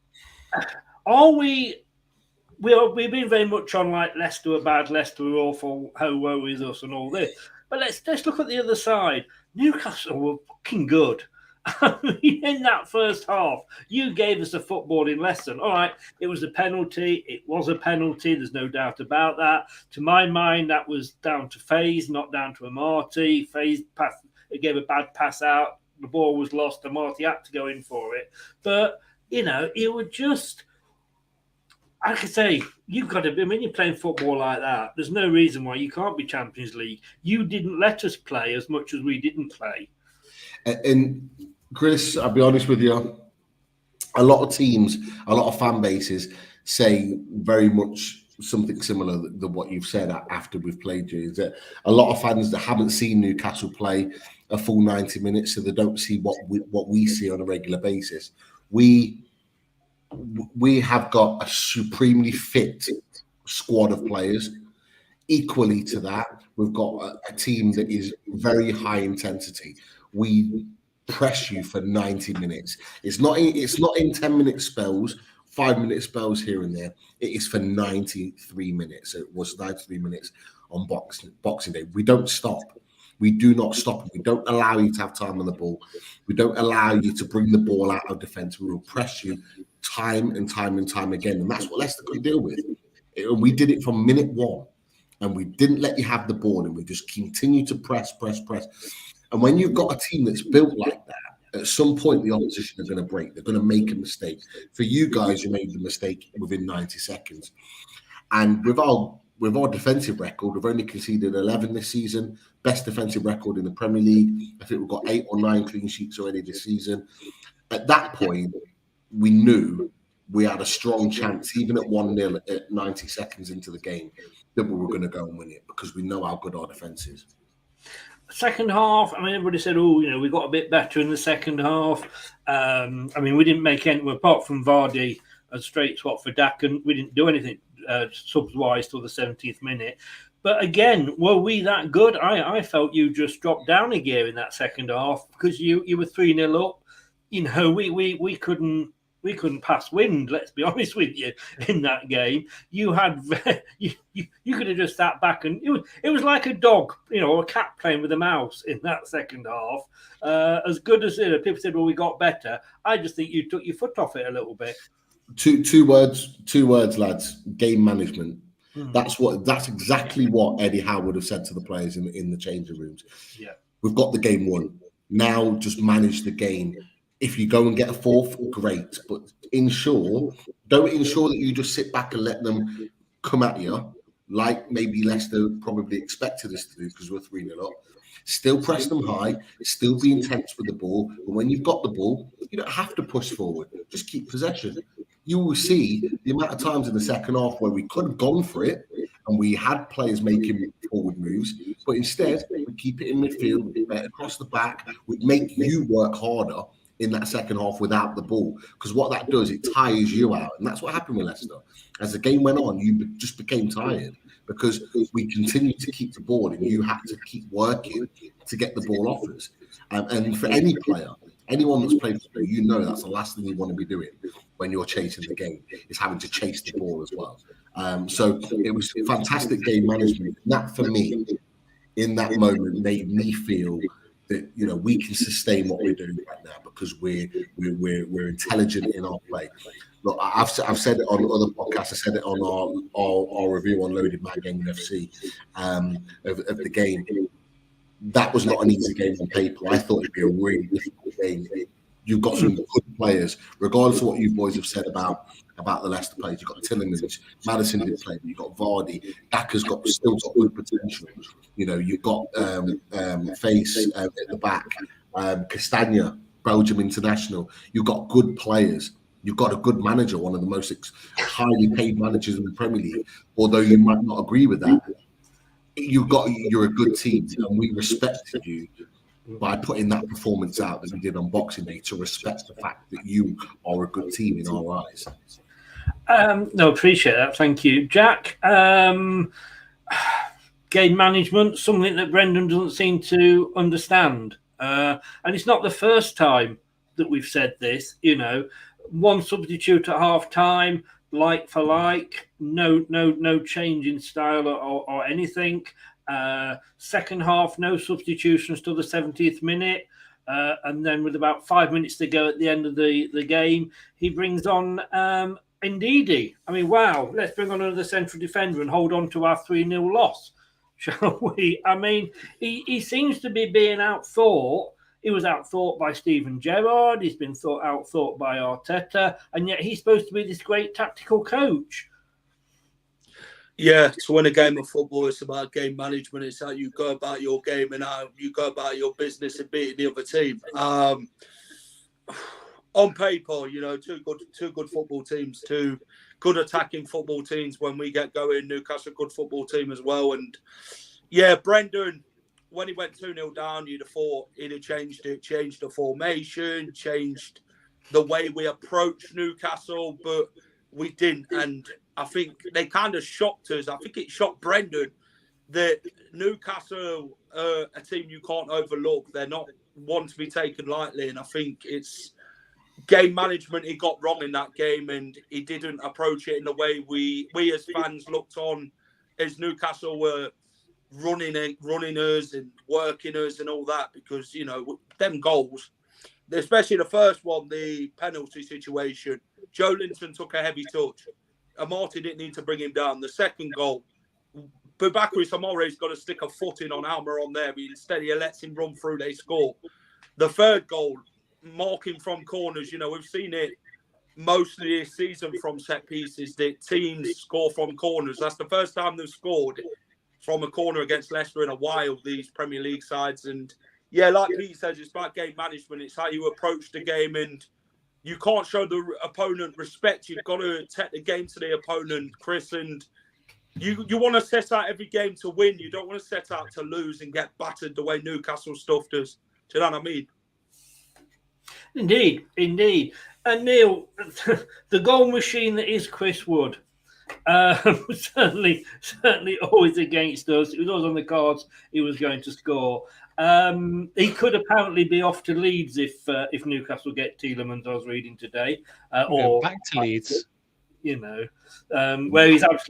we've been very much on like Leicester are bad, Leicester are awful, how woe is us and all this. But let's look at the other side. Newcastle were fucking good. In that first half, you gave us a footballing lesson. All right, it was a penalty. It was a penalty. There's no doubt about that. To my mind, that was down to Faze, not down to Amati. Faze gave a bad pass out. The ball was lost. Amati had to go in for it. But, it would just... I could say, you've got to... when you're playing football like that, there's no reason why you can't be Champions League. You didn't let us play as much as we didn't play. And Chris, I'll be honest with you, a lot of teams, a lot of fan bases say very much something similar to what you've said after we've played you. Is that a lot of fans that haven't seen Newcastle play a full 90 minutes, so they don't see what we see on a regular basis. We have got a supremely fit squad of players. Equally to that, we've got a team that is very high intensity. We press you for 90 minutes. It's not in 10-minute spells, 5-minute spells here and there. It is for 93 minutes. It was 93 minutes on Boxing Day. We don't stop. We do not stop. We don't allow you to have time on the ball. We don't allow you to bring the ball out of defence. We will press you time and time and time again. And that's what Leicester could deal with. And we did it from minute one. And we didn't let you have the ball, and we just continue to press. And when you've got a team that's built like that, at some point the opposition are going to break. They're going to make a mistake. For you guys, you made the mistake within 90 seconds. And with our defensive record, we've only conceded 11 this season, best defensive record in the Premier League. I think we've got 8 or 9 clean sheets already this season. At that point, we knew we had a strong chance, even at 1-0 at 90 seconds into the game, that we were going to go and win it, because we know how good our defence is. Second half, I mean, everybody said, we got a bit better in the second half. I mean, we didn't make any, apart from Vardy, a straight swap for Dak, and we didn't do anything subs-wise till the 70th minute. But again, were we that good? I felt you just dropped down a gear in that second half, because you were 3-0 up. We couldn't pass wind, let's be honest with you, in that game. You had you could have just sat back, and it was like a dog, or a cat playing with a mouse in that second half. As good as people said, well, we got better. I just think you took your foot off it a little bit. Two words, lads. Game management. That's exactly what Eddie Howe would have said to the players in the changing rooms. Yeah, we've got the game won. Now just manage the game. If you go and get a fourth, great. But don't ensure that you just sit back and let them come at you, like maybe Leicester probably expected us to do, because we're 3-0 up. Still press them high, still be intense with the ball. But when you've got the ball, you don't have to push forward. Just keep possession. You will see the amount of times in the second half where we could have gone for it and we had players making forward moves, but instead we keep it in midfield, across the back. We make you work harder in that second half without the ball, because what that does, it tires you out. And that's what happened with Leicester. As the game went on, you just became tired, because we continued to keep the ball and you had to keep working to get the ball off us. And for any player, anyone that's played football, that's the last thing you want to be doing when you're chasing the game, is having to chase the ball as well. So it was fantastic game management. And that, for me, in that moment, made me feel that we can sustain what we're doing right now, because we're intelligent in our play. Look, I've said it on other podcasts. I said it on our review on Loaded Man Game FC of the game. That was not an easy game on paper. I thought it'd be a really difficult game. You've got some good players, regardless of what you boys have said about the Leicester players. You've got Tillemans, Maddison did play, but you've got Vardy. Daka's still got good potential. You've got Face at the back, Castagna, Belgium international. You've got good players. You've got a good manager, one of the most highly paid managers in the Premier League. Although you might not agree with that, you're a good team, and we respected you by putting that performance out that we did on Boxing Day, to respect the fact that you are a good team in our eyes. No, appreciate that. Thank you, Jack. Game management, something that Brendan doesn't seem to understand. And it's not the first time that we've said this. One substitute at half time, like for like, no change in style or anything. Second half, no substitutions till the 70th minute. And then with about 5 minutes to go at the end of the game, he brings on Ndidi. I mean, wow, let's bring on another central defender and hold on to our 3-0 loss, shall we? I mean, he seems to be being outthought. He was outthought by Steven Gerrard. He's been outthought by Arteta. And yet he's supposed to be this great tactical coach. Yeah, to win a game of football, it's about game management. It's how you go about your game and how you go about your business and beating the other team. On paper, two good football teams, two good attacking football teams. When we get going, Newcastle, good football team as well. And yeah, Brendan, when he went 2-0 down, you'd have thought he'd have changed it, changed the formation, changed the way we approach Newcastle, but we didn't. And I think they kind of shocked us. I think it shocked Brendan that Newcastle are a team you can't overlook. They're not one to be taken lightly. And I think it's game management he got wrong in that game, and he didn't approach it in the way we as fans looked on as Newcastle were running us and working us and all that, because, them goals, especially the first one, the penalty situation. Joe Linton took a heavy touch. Amati didn't need to bring him down. The second goal, Boubakary Soumare's got to stick a foot in on Almiron there, but instead he lets him run through, they score. The third goal, marking from corners, we've seen it mostly this season from set pieces, that teams score from corners. That's the first time they've scored from a corner against Leicester in a while, these Premier League sides. And yeah, like Pete says, it's about game management. It's how you approach the game, and you can't show the opponent respect. You've got to take the game to the opponent, Chris, and you want to set out every game to win. You don't want to set out to lose and get battered the way Newcastle stuffed us. Do you know what I mean? Indeed. And Neel, the goal machine that is Chris Wood, certainly always against us. It was always on the cards he was going to score. He could apparently be off to Leeds if Newcastle get Tielemans, I was reading today. Or back to Leeds. Where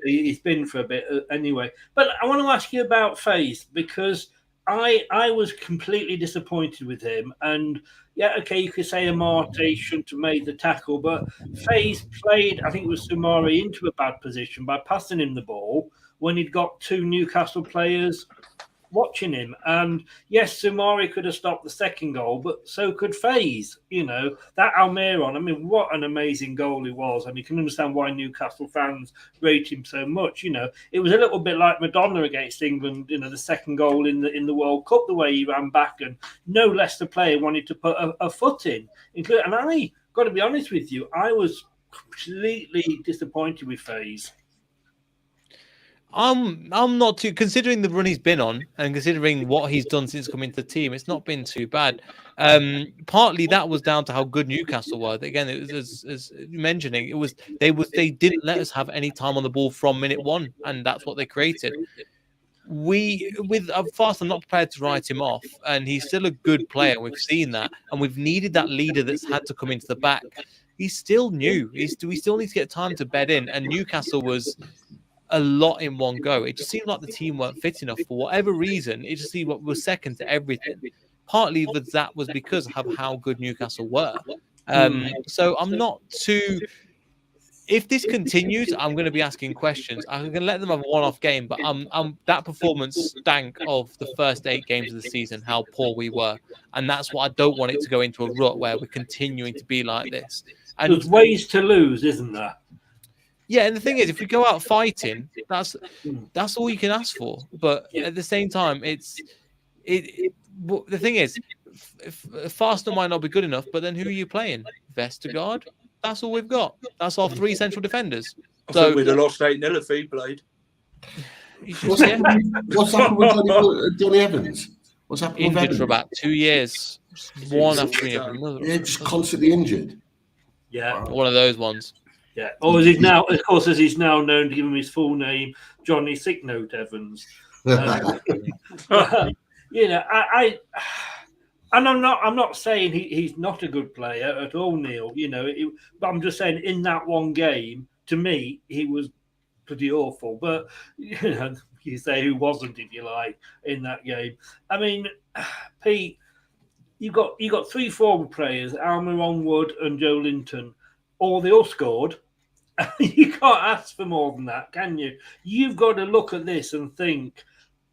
he's been for a bit anyway. But I want to ask you about Faith, because I was completely disappointed with him. And yeah, okay, you could say Amati shouldn't have made the tackle, but Faith played, I think it was Soumaré, into a bad position by passing him the ball when he'd got two Newcastle players watching him. And yes, Soumaré could have stopped the second goal, but so could Faze. That Almiron, I mean, what an amazing goal it was. And you can understand why Newcastle fans rate him so much. It was a little bit like Madonna against England, the second goal in the World Cup, the way he ran back, and no Leicester player wanted to put a foot in. And I got to be honest with you, I was completely disappointed with Faze. I'm not too, considering the run he's been on and considering what he's done since coming to the team, it's not been too bad. Partly that was down to how good Newcastle were. Again, it was as mentioning, they didn't let us have any time on the ball from minute one, and that's what they created. Fast, I'm not prepared to write him off, and he's still a good player. We've seen that, and we've needed that leader that's had to come into the back. He's still new. We still need to get time to bed in, and Newcastle was a lot in one go. It just seemed like the team weren't fit enough for whatever reason. It just seemed like was second to everything. Partly that was because of how good Newcastle were. So I'm not too. If this continues, I'm going to be asking questions. I'm going to let them have a one-off game, but that performance stank of the first 8 games of the season, how poor we were, and that's what I don't want it to go into a rut where we're continuing to be like this. And there's ways to lose, isn't there? Yeah, and the thing is, if we go out fighting, that's all you can ask for. But at the same time, the thing is, Fastner might not be good enough, but then who are you playing? Vestergaard? That's all we've got. That's our 3 central defenders. So we'd have lost 8-0 if he played. What's happened with Johnny Evans? What's happened with Injured Evans? for about 2 years. One after another. Yeah, just constantly injured. Yeah. One of those ones. Yeah. Or as he's now, of course, as he's now known to give him his full name, Johnny Sicknote Evans. And I'm not saying he's not a good player at all, Neel. But I'm just saying in that one game, to me, he was pretty awful. But you say who wasn't, if you like, in that game. I mean, Pete, you got 3 forward players, Almiron, Wood, and Joe Linton. They all scored. You can't ask for more than that, can you? You've got to look at this and think,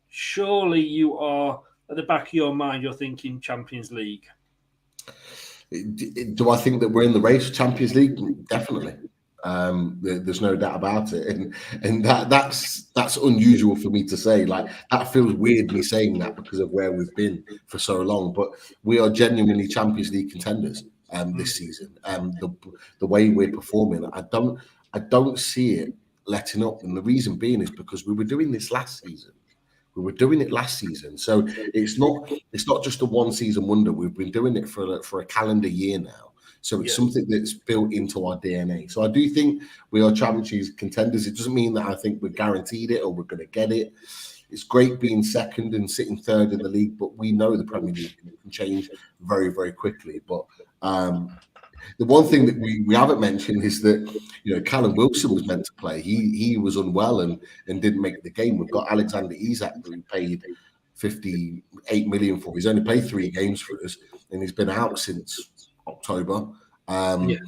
surely you are, at the back of your mind, you're thinking Champions League. Do I think that we're in the race for Champions League? Definitely. There's no doubt about it. And that's unusual for me to say. Like, that feels weird, me saying that, because of where we've been for so long. But we are genuinely Champions League contenders this season. The way we're performing, I don't see it letting up. And the reason being is because we were doing this last season. So it's not just a one-season wonder. We've been doing it for a calendar year now. So it's something that's built into our DNA. So I do think we are Champions League contenders. It doesn't mean that I think we're guaranteed it or we're going to get it. It's great being second and sitting third in the league, but we know the Premier League can change very, very quickly. But the one thing that we haven't mentioned is that, Callum Wilson was meant to play. He was unwell and didn't make the game. We've got Alexander Isak, who we paid 58 million for. He's only played 3 games for us, and he's been out since October. And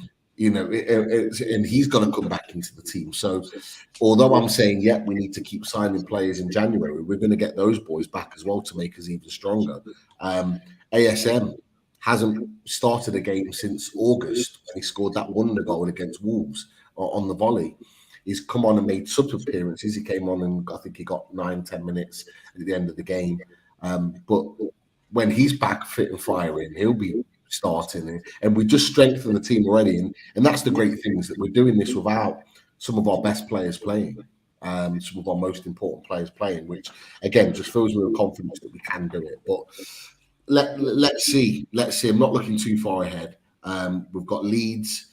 he's going to come back into the team. So although I'm saying, we need to keep signing players in January, we're going to get those boys back as well to make us even stronger. ASM hasn't started a game since August when he scored that wonder goal against Wolves on the volley. He's come on and made sub appearances. He came on and I think he got 9-10 minutes at the end of the game. But when he's back fit and firing, he'll be starting, and we just strengthen the team already, and that's the great thing, is that we're doing this without some of our best players playing, some of our most important players playing, which again just fills me with confidence that we can do it. But let's see. I'm not looking too far ahead. We've got Leeds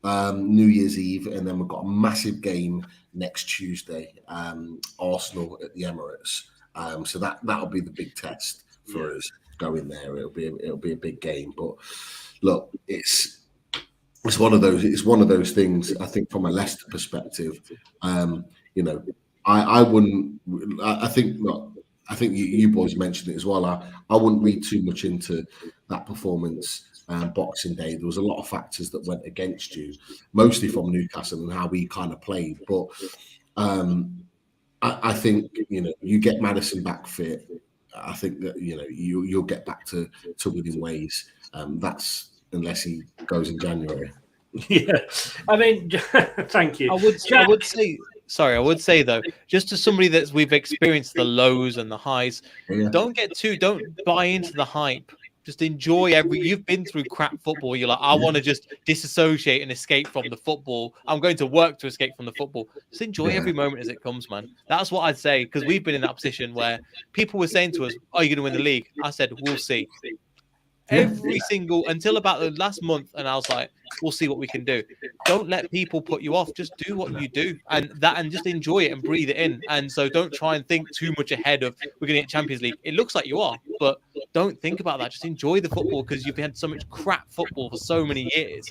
New Year's Eve, and then we've got a massive game next Tuesday, Arsenal at the Emirates. So that'll be the big test for us. Going there, it'll be a big game. But look, it's one of those things. I think from a Leicester perspective, I think you boys mentioned it as well. I wouldn't read too much into that performance. Boxing Day, there was a lot of factors that went against you, mostly from Newcastle and how we kind of played. But I think you get Maddison back fit. I think that you'll get back to winning ways. That's unless he goes in January. Yeah, I mean, thank you. I would say though, just to somebody that we've experienced the lows and the highs, don't buy into the hype. Just enjoy you've been through crap football. You're like, I want to just disassociate and escape from the football. I'm going to work to escape from the football. Just enjoy every moment as it comes, man. That's what I'd say, because we've been in that position where people were saying to us, are you going to win the league? I said, we'll see. Until about the last month, and I was like, we'll see what we can do. Don't let people put you off. Just do what you do, and just enjoy it and breathe it in. And so don't try and think too much ahead of we're going to get Champions League. It looks like you are, but don't think about that. Just enjoy the football, because you've had so much crap football for so many years.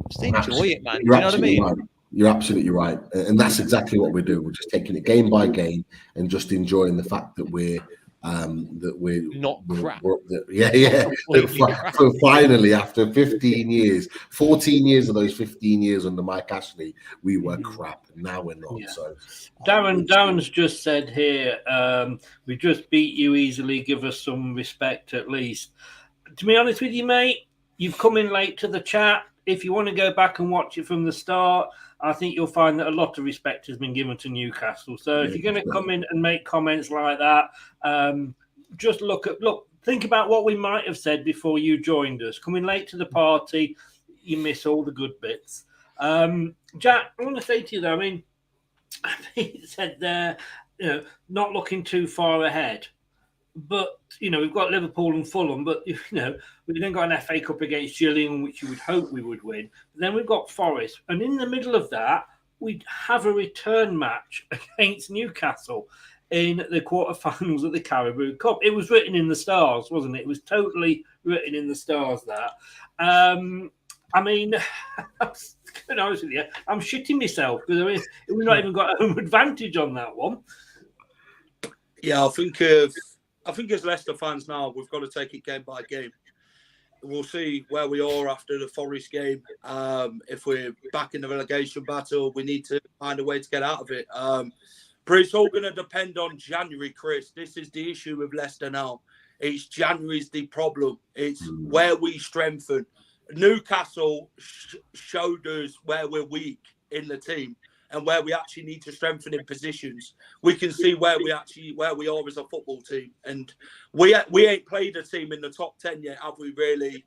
Just enjoy it, man. Do you know what I mean? Right. You're absolutely right, and that's exactly what we do. We're just taking it game by game and just enjoying the fact that we're not crap. So finally, after 15 years, 14 years of those 15 years under Mike Ashley, we were crap. Now we're not. Yeah. So Darren's just said here, we just beat you easily. Give us some respect at least. To be honest with you, mate, you've come in late to the chat. If you want to go back and watch it from the start, I think you'll find that a lot of respect has been given to Newcastle. So if you're going to come in and make comments like that, just think about what we might have said before you joined us. Coming late to the party, you miss all the good bits. Jack, I want to say to you though, I mean, he said there, not looking too far ahead. But, we've got Liverpool and Fulham, but, we've then got an FA Cup against Gillingham, which you would hope we would win. Then we've got Forest. And in the middle of that, we have a return match against Newcastle in the quarterfinals of the Carabao Cup. It was written in the stars, wasn't it? It was totally written in the stars, that. I mean, I'm being honest with you, I'm shitting myself, because we've not even got a home advantage on that one. Yeah, I think as Leicester fans now, we've got to take it game by game. We'll see where we are after the Forest game. If we're back in the relegation battle, we need to find a way to get out of it. But it's all going to depend on January, Chris. This is the issue with Leicester now. It's January's the problem. It's where we strengthen. Newcastle showed us where we're weak in the team and where we actually need to strengthen in positions. We can see where we are as a football team. And we ain't played a team in the top 10 yet, have we really,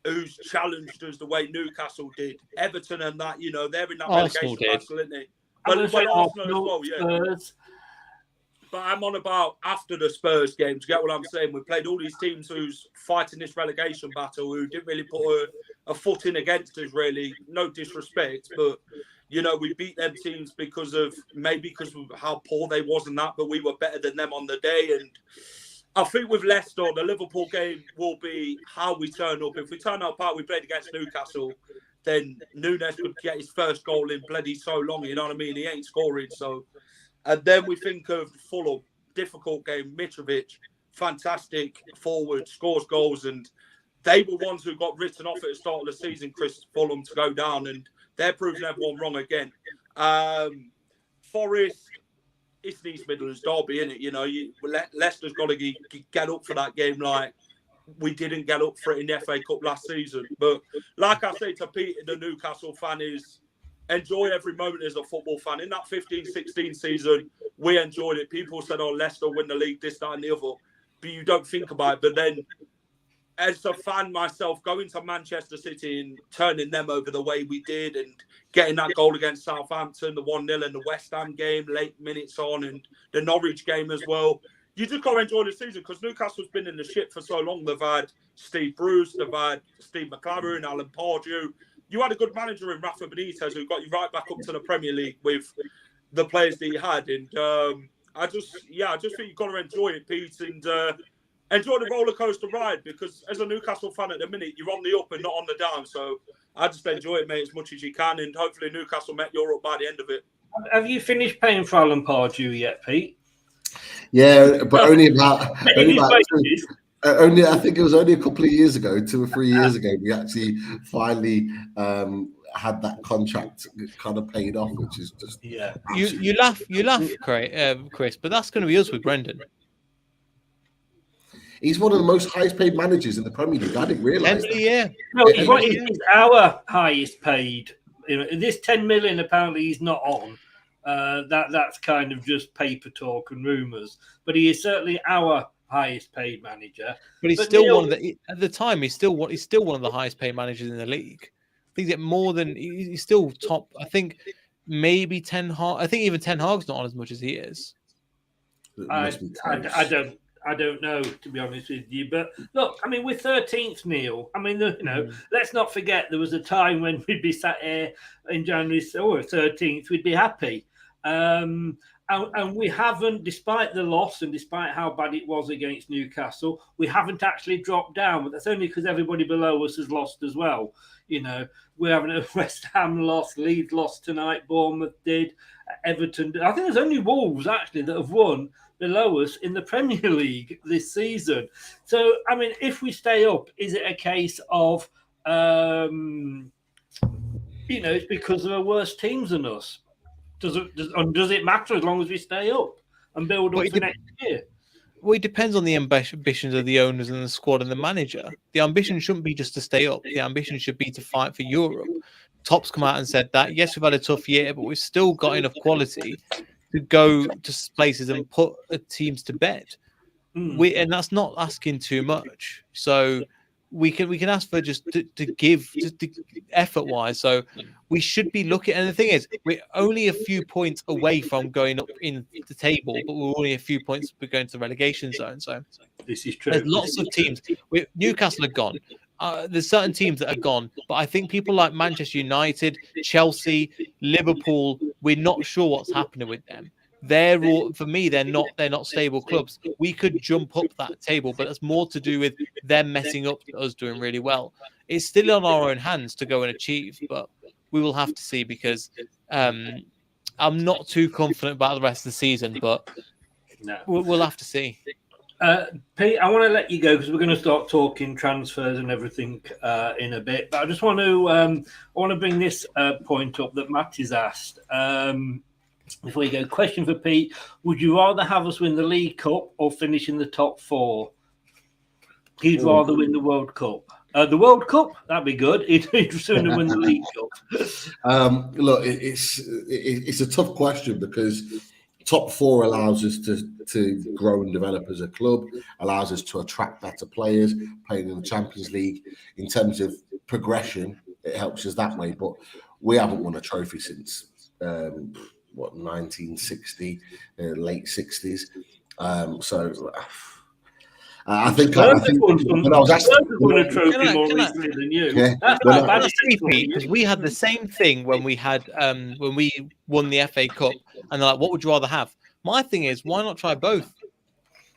who's challenged us the way Newcastle did. Everton and that, they're in that relegation battle, isn't they? But Arsenal as well, yeah. But I'm on about after the Spurs game, do you get what I'm saying? We played all these teams who's fighting this relegation battle, who didn't really put a foot in against us, really. No disrespect, but... we beat them teams because of how poor they was and that, but we were better than them on the day. And I think with Leicester, the Liverpool game will be how we turn up. If we turn up how we played against Newcastle, then Nunes could get his first goal in bloody so long, you know what I mean? He ain't scoring. So, and then we think of Fulham, difficult game, Mitrovic, fantastic forward, scores goals, and they were ones who got written off at the start of the season, Chris, Fulham to go down, and they're proving everyone wrong again. Forest, it's the East Midlands derby, isn't it? You know, Leicester's got to get up for that game like we didn't get up for it in the FA Cup last season. But like I say to Peter, the Newcastle fan, is enjoy every moment as a football fan. In that 15-16 season, we enjoyed it. People said, oh, Leicester win the league, this, that and the other. But you don't think about it. But then, as a fan myself, going to Manchester City and turning them over the way we did and getting that goal against Southampton, the 1-0 in the West Ham game, late minutes on, and the Norwich game as well. You just got to enjoy the season because Newcastle's been in the shit for so long. They've had Steve Bruce, they've had Steve McLaren, Alan Pardew. You had a good manager in Rafa Benitez who got you right back up to the Premier League with the players that you had. And I just think you've got to enjoy it, Pete, and enjoy the roller coaster ride because as a Newcastle fan at the minute, you're on the up and not on the down. So I just enjoy it, mate, as much as you can. And hopefully Newcastle met Europe by the end of it. Have you finished paying for Alan Pardew yet, Pete? Yeah, but only about only I think it was only a couple of years ago, 2 or 3 years ago, we actually finally had that contract kind of paid off, which is just You laugh, Chris, but that's going to be us with Brendan. He's one of the most highest paid managers in the Premier League. I didn't realise that. Yeah. No, he's our highest paid. This 10 million apparently he's not on. That's kind of just paper talk and rumours. But he is certainly our highest paid manager. But he's still one of the at the time. He's still one of the highest paid managers in the league. I think that more than he's still top. I think maybe Ten Hag. I think even Ten Hag's not on as much as he is. I don't know, to be honest with you. But look, I mean, we're 13th, Neel. I mean, let's not forget there was a time when we'd be sat here in January, 13th, we'd be happy. And we haven't, despite the loss and despite how bad it was against Newcastle, we haven't actually dropped down. But that's only because everybody below us has lost as well. You know, we're having a West Ham lost, Leeds lost tonight, Bournemouth did, Everton. I think there's only Wolves, actually, that have won below us in the Premier League this season. So, I mean, if we stay up, is it a case of, it's because there are worse teams than us? Does it matter as long as we stay up and build up for next year? Well, it depends on the ambitions of the owners and the squad and the manager. The ambition shouldn't be just to stay up. The ambition should be to fight for Europe. Top's come out and said that, yes, we've had a tough year, but we've still got enough quality to go to places and put teams to bed. And that's not asking too much. So we can ask for just to give effort wise. So we should be looking. And the thing is, we're only a few points away from going up in the table, but we're only a few points. We're going to the relegation zone. So this is true. There's lots of teams. Newcastle are gone. There's certain teams that are gone, but I think people like Manchester United, Chelsea, Liverpool, we're not sure what's happening with them. They're not stable clubs. We could jump up that table, but that's more to do with them messing up than us doing really well. It's still on our own hands to go and achieve, but we will have to see because I'm not too confident about the rest of the season, but we'll have to see. Pete, I want to let you go because we're going to start talking transfers and everything in a bit. But I just want to bring this point up that Matt has asked. Before you go, question for Pete: would you rather have us win the League Cup or finish in the top 4? He'd rather win the World Cup. The World Cup, that'd be good. He'd sooner win the League Cup. Look, it's a tough question because top 4 allows us to grow and develop as a club, allows us to attract better players playing in the Champions League. In terms of progression, it helps us that way. But we haven't won a trophy since 1960, late 60s. So I think when I was asked, won a trophy more recently than you. Yeah, That's not bad, because we had the same thing when we won the FA Cup, and they're like, "What would you rather have?" My thing is, why not try both?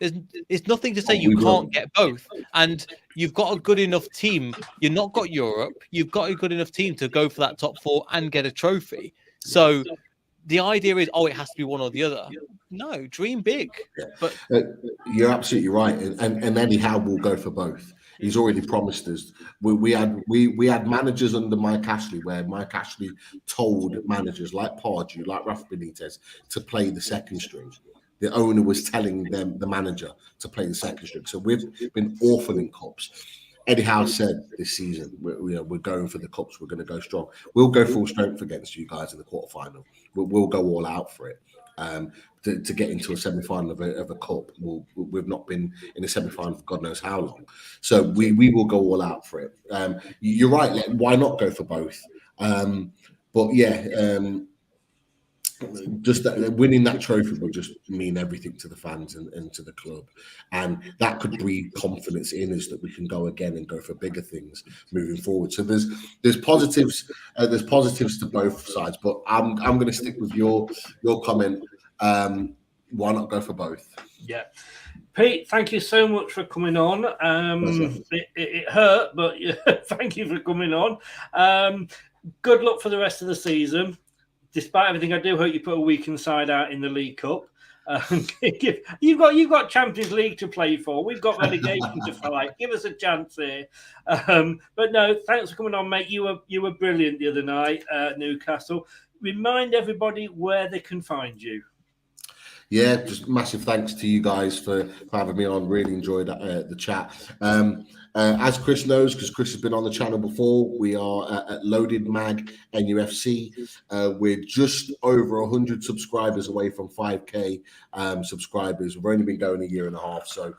It's nothing to say you can't get both, and you've got a good enough team. You've not got Europe. You've got a good enough team to go for that top 4 and get a trophy. So the idea is, it has to be one or the other. No, dream big. Yeah. But you're absolutely right, and Eddie Howe will go for both. He's already promised us. We had managers under Mike Ashley where Mike Ashley told managers like Pardew, like Rafa Benitez, to play the second string. The owner was telling them, the manager, to play the second string. So we've been awful in cups. Eddie Howe said this season, we're going for the cups. We're going to go strong. We'll go full strength against you guys in the quarterfinal. We'll go all out for it. To get into a semi-final of a cup, we've not been in a semi-final for God knows how long. So we will go all out for it. You're right. Why not go for both? But yeah. Just that winning that trophy will just mean everything to the fans and to the club, and that could breed confidence in us that we can go again and go for bigger things moving forward. So there's positives to both sides, but I'm going to stick with your comment. Why not go for both? Yeah. Pete, thank you so much for coming on. It hurt, but thank you for coming on. Good luck for the rest of the season. Despite everything, I do hope you put a weakened side out in the League Cup. You've got Champions League to play for. We've got relegation to fight. Give us a chance here. But no, thanks for coming on, mate. You were brilliant the other night at Newcastle. Remind everybody where they can find you. Yeah, just massive thanks to you guys for having me on. Really enjoyed the chat. As Chris knows, because Chris has been on the channel before, we are at Loaded Mag NUFC. We're just over 100 subscribers away from 5K subscribers. We've only been going a year and a half. So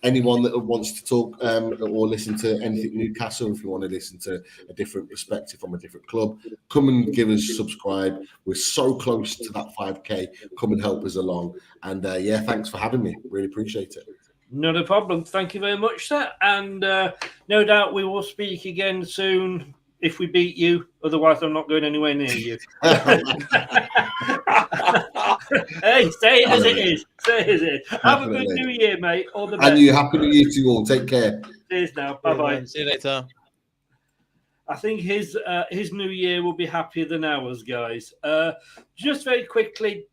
anyone that wants to talk or listen to anything Newcastle, if you want to listen to a different perspective from a different club, come and give us a subscribe. We're so close to that 5K. Come and help us along. And yeah, thanks for having me. Really appreciate it. Not a problem. Thank you very much, sir. And no doubt we will speak again soon if we beat you. Otherwise, I'm not going anywhere near you. Hey, say it as it is. Say it as it is. Have a good New Year, mate. All the best. And you, happy New Year to you all. Take care. Cheers now. Bye-bye. See you later. I think his New Year will be happier than ours, guys. Just very quickly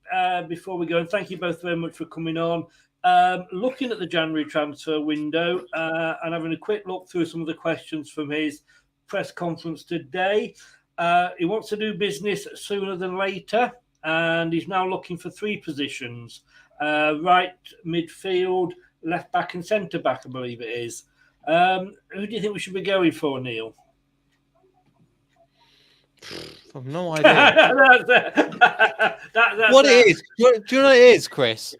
before we go, and thank you both very much for coming on. Looking at the January transfer window and having a quick look through some of the questions from his press conference today. He wants to do business sooner than later, and he's now looking for 3 positions, right midfield, left back and centre back, I believe it is. Who do you think we should be going for, Neil? I've no idea. What it is? Do you know what it is, Chris?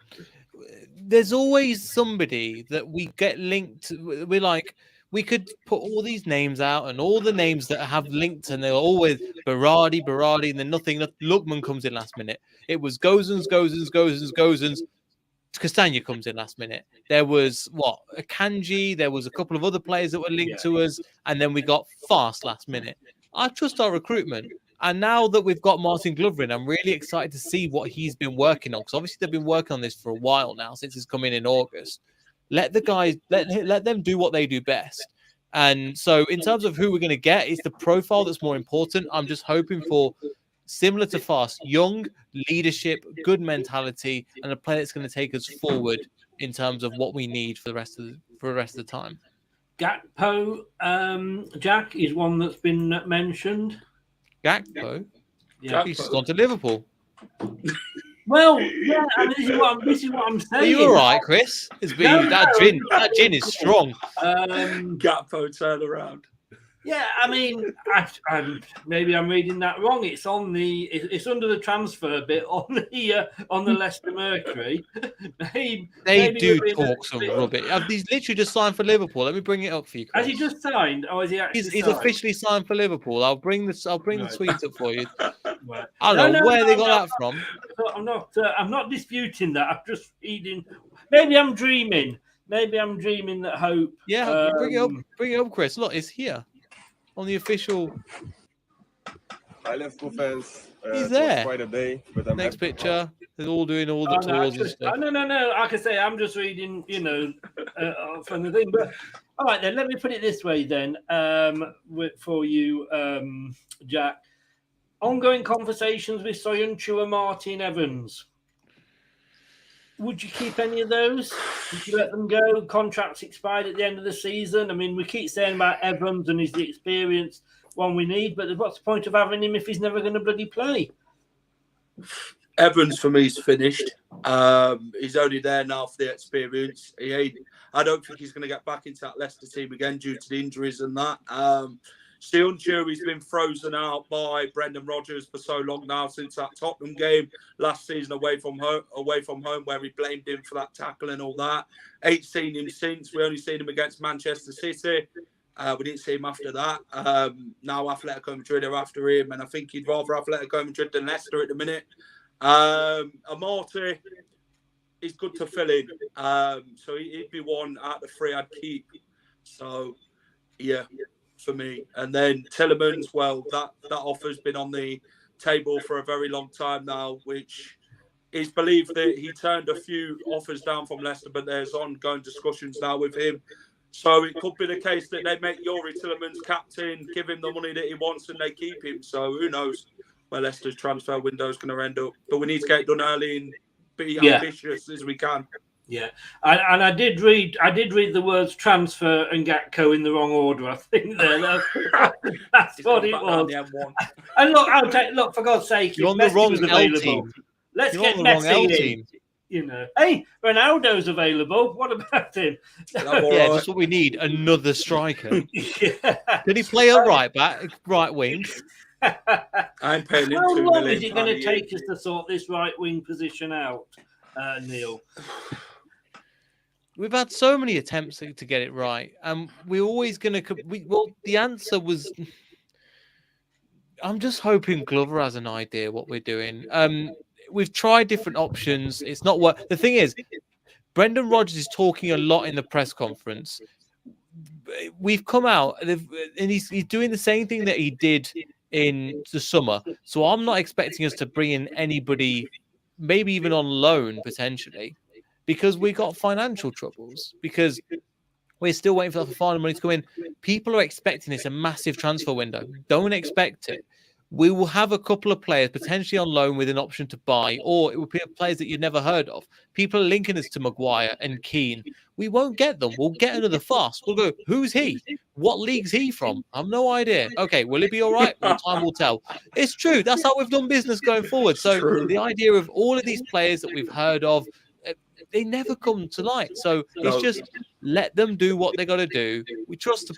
There's always somebody that we get linked. We're like, we could put all these names out and all the names that have linked, and they're always Berardi, and then nothing. Lookman comes in last minute. It was Gozens. Castagna comes in last minute. There was a Kanji. There was a couple of other players that were linked to us, and then we got Fast last minute. I trust our recruitment. And now that we've got Martin Glover in, I'm really excited to see what he's been working on. Because obviously they've been working on this for a while now, since he's come in August. Let the guys, let them do what they do best. And so in terms of who we're going to get, it's the profile that's more important. I'm just hoping for, similar to Fast, young leadership, good mentality, and a player that's going to take us forward in terms of what we need for the rest of the time. Gakpo, Jack, is one that's been mentioned. Gakpo? Yeah. He's gone to Liverpool. Well, yeah, I mean, this is what I'm saying. Are you all right, Chris? That gin is strong. Gakpo turn around. Yeah, I mean, maybe I'm reading that wrong. It's under the transfer bit on the Leicester Mercury. They do talk some rubbish. He's literally just signed for Liverpool. Let me bring it up for you, Chris. Has he just signed, or is he actually? He's officially signed for Liverpool. I'll bring the tweet up for you. Right. I don't know where they got that from. I'm not disputing that. I'm just reading. Maybe I'm dreaming. That hope. Yeah, bring it up, Chris. Look, it's here. On the official. Hi, Liverpool fans. He's there. Quite a day, but I'm next picture. They're all doing all the tours and stuff. No. Like I say, I'm just reading, from the thing. But all right, then let me put it this way, then, for you, Jack. Ongoing conversations with Soyuncu and Martin Evans. Would you keep any of those? Would you let them go? Contracts expired at the end of the season. I mean, we keep saying about Evans and he's the experienced one we need, but what's the point of having him if he's never going to bloody play? Evans for me is finished. He's only there now for the experience. I don't think he's going to get back into that Leicester team again due to the injuries and that. He's been frozen out by Brendan Rodgers for so long now since that Tottenham game last season away from home where he blamed him for that tackle and all that. Ain't seen him since. We only seen him against Manchester City. We didn't see him after that. Now Atletico Madrid are after him, and I think he'd rather Atletico Madrid than Leicester at the minute. Amorti is good to fill in. So he'd be one out of the three I'd keep. So, yeah, for me. And then Tielemans, well, that offer's been on the table for a very long time now, which is believed that he turned a few offers down from Leicester, but there's ongoing discussions now with him. So it could be the case that they make Yuri Tielemans captain, give him the money that he wants, and they keep him. So who knows where Leicester's transfer window is going to end up. But we need to get it done early and be ambitious as we can. Yeah, and I did read the words transfer and Gatco in the wrong order. I think that's what it was. And look, for God's sake, you're on the wrong L team. Let's get Messi in. You know, hey, Ronaldo's available. What about him? Yeah, that's what we need. Another striker. Did he play a right wing? I'm paying him How £2 long million is it going to take us to sort this right wing position out, Neel? We've had so many attempts to get it right, and we're always going to. Well, the answer was. I'm just hoping Glover has an idea what we're doing. We've tried different options. It's not what the thing is. Brendan Rodgers is talking a lot in the press conference. We've come out and he's doing the same thing that he did in the summer. So I'm not expecting us to bring in anybody, maybe even on loan potentially, because we got financial troubles. Because we're still waiting for the final money to come in. People are expecting this a massive transfer window. Don't expect it. We will have a couple of players potentially on loan with an option to buy, or it will be players that you've never heard of. People are linking us to Maguire and Keane. We won't get them. We'll get another Foss. We'll go, who's he? What league's he from? I have no idea. Okay, will it be all right? Well, time will tell. It's true. That's how we've done business going forward. So the idea of all of these players that we've heard of, they never come to light. So it's just let them do what they got to do. We trust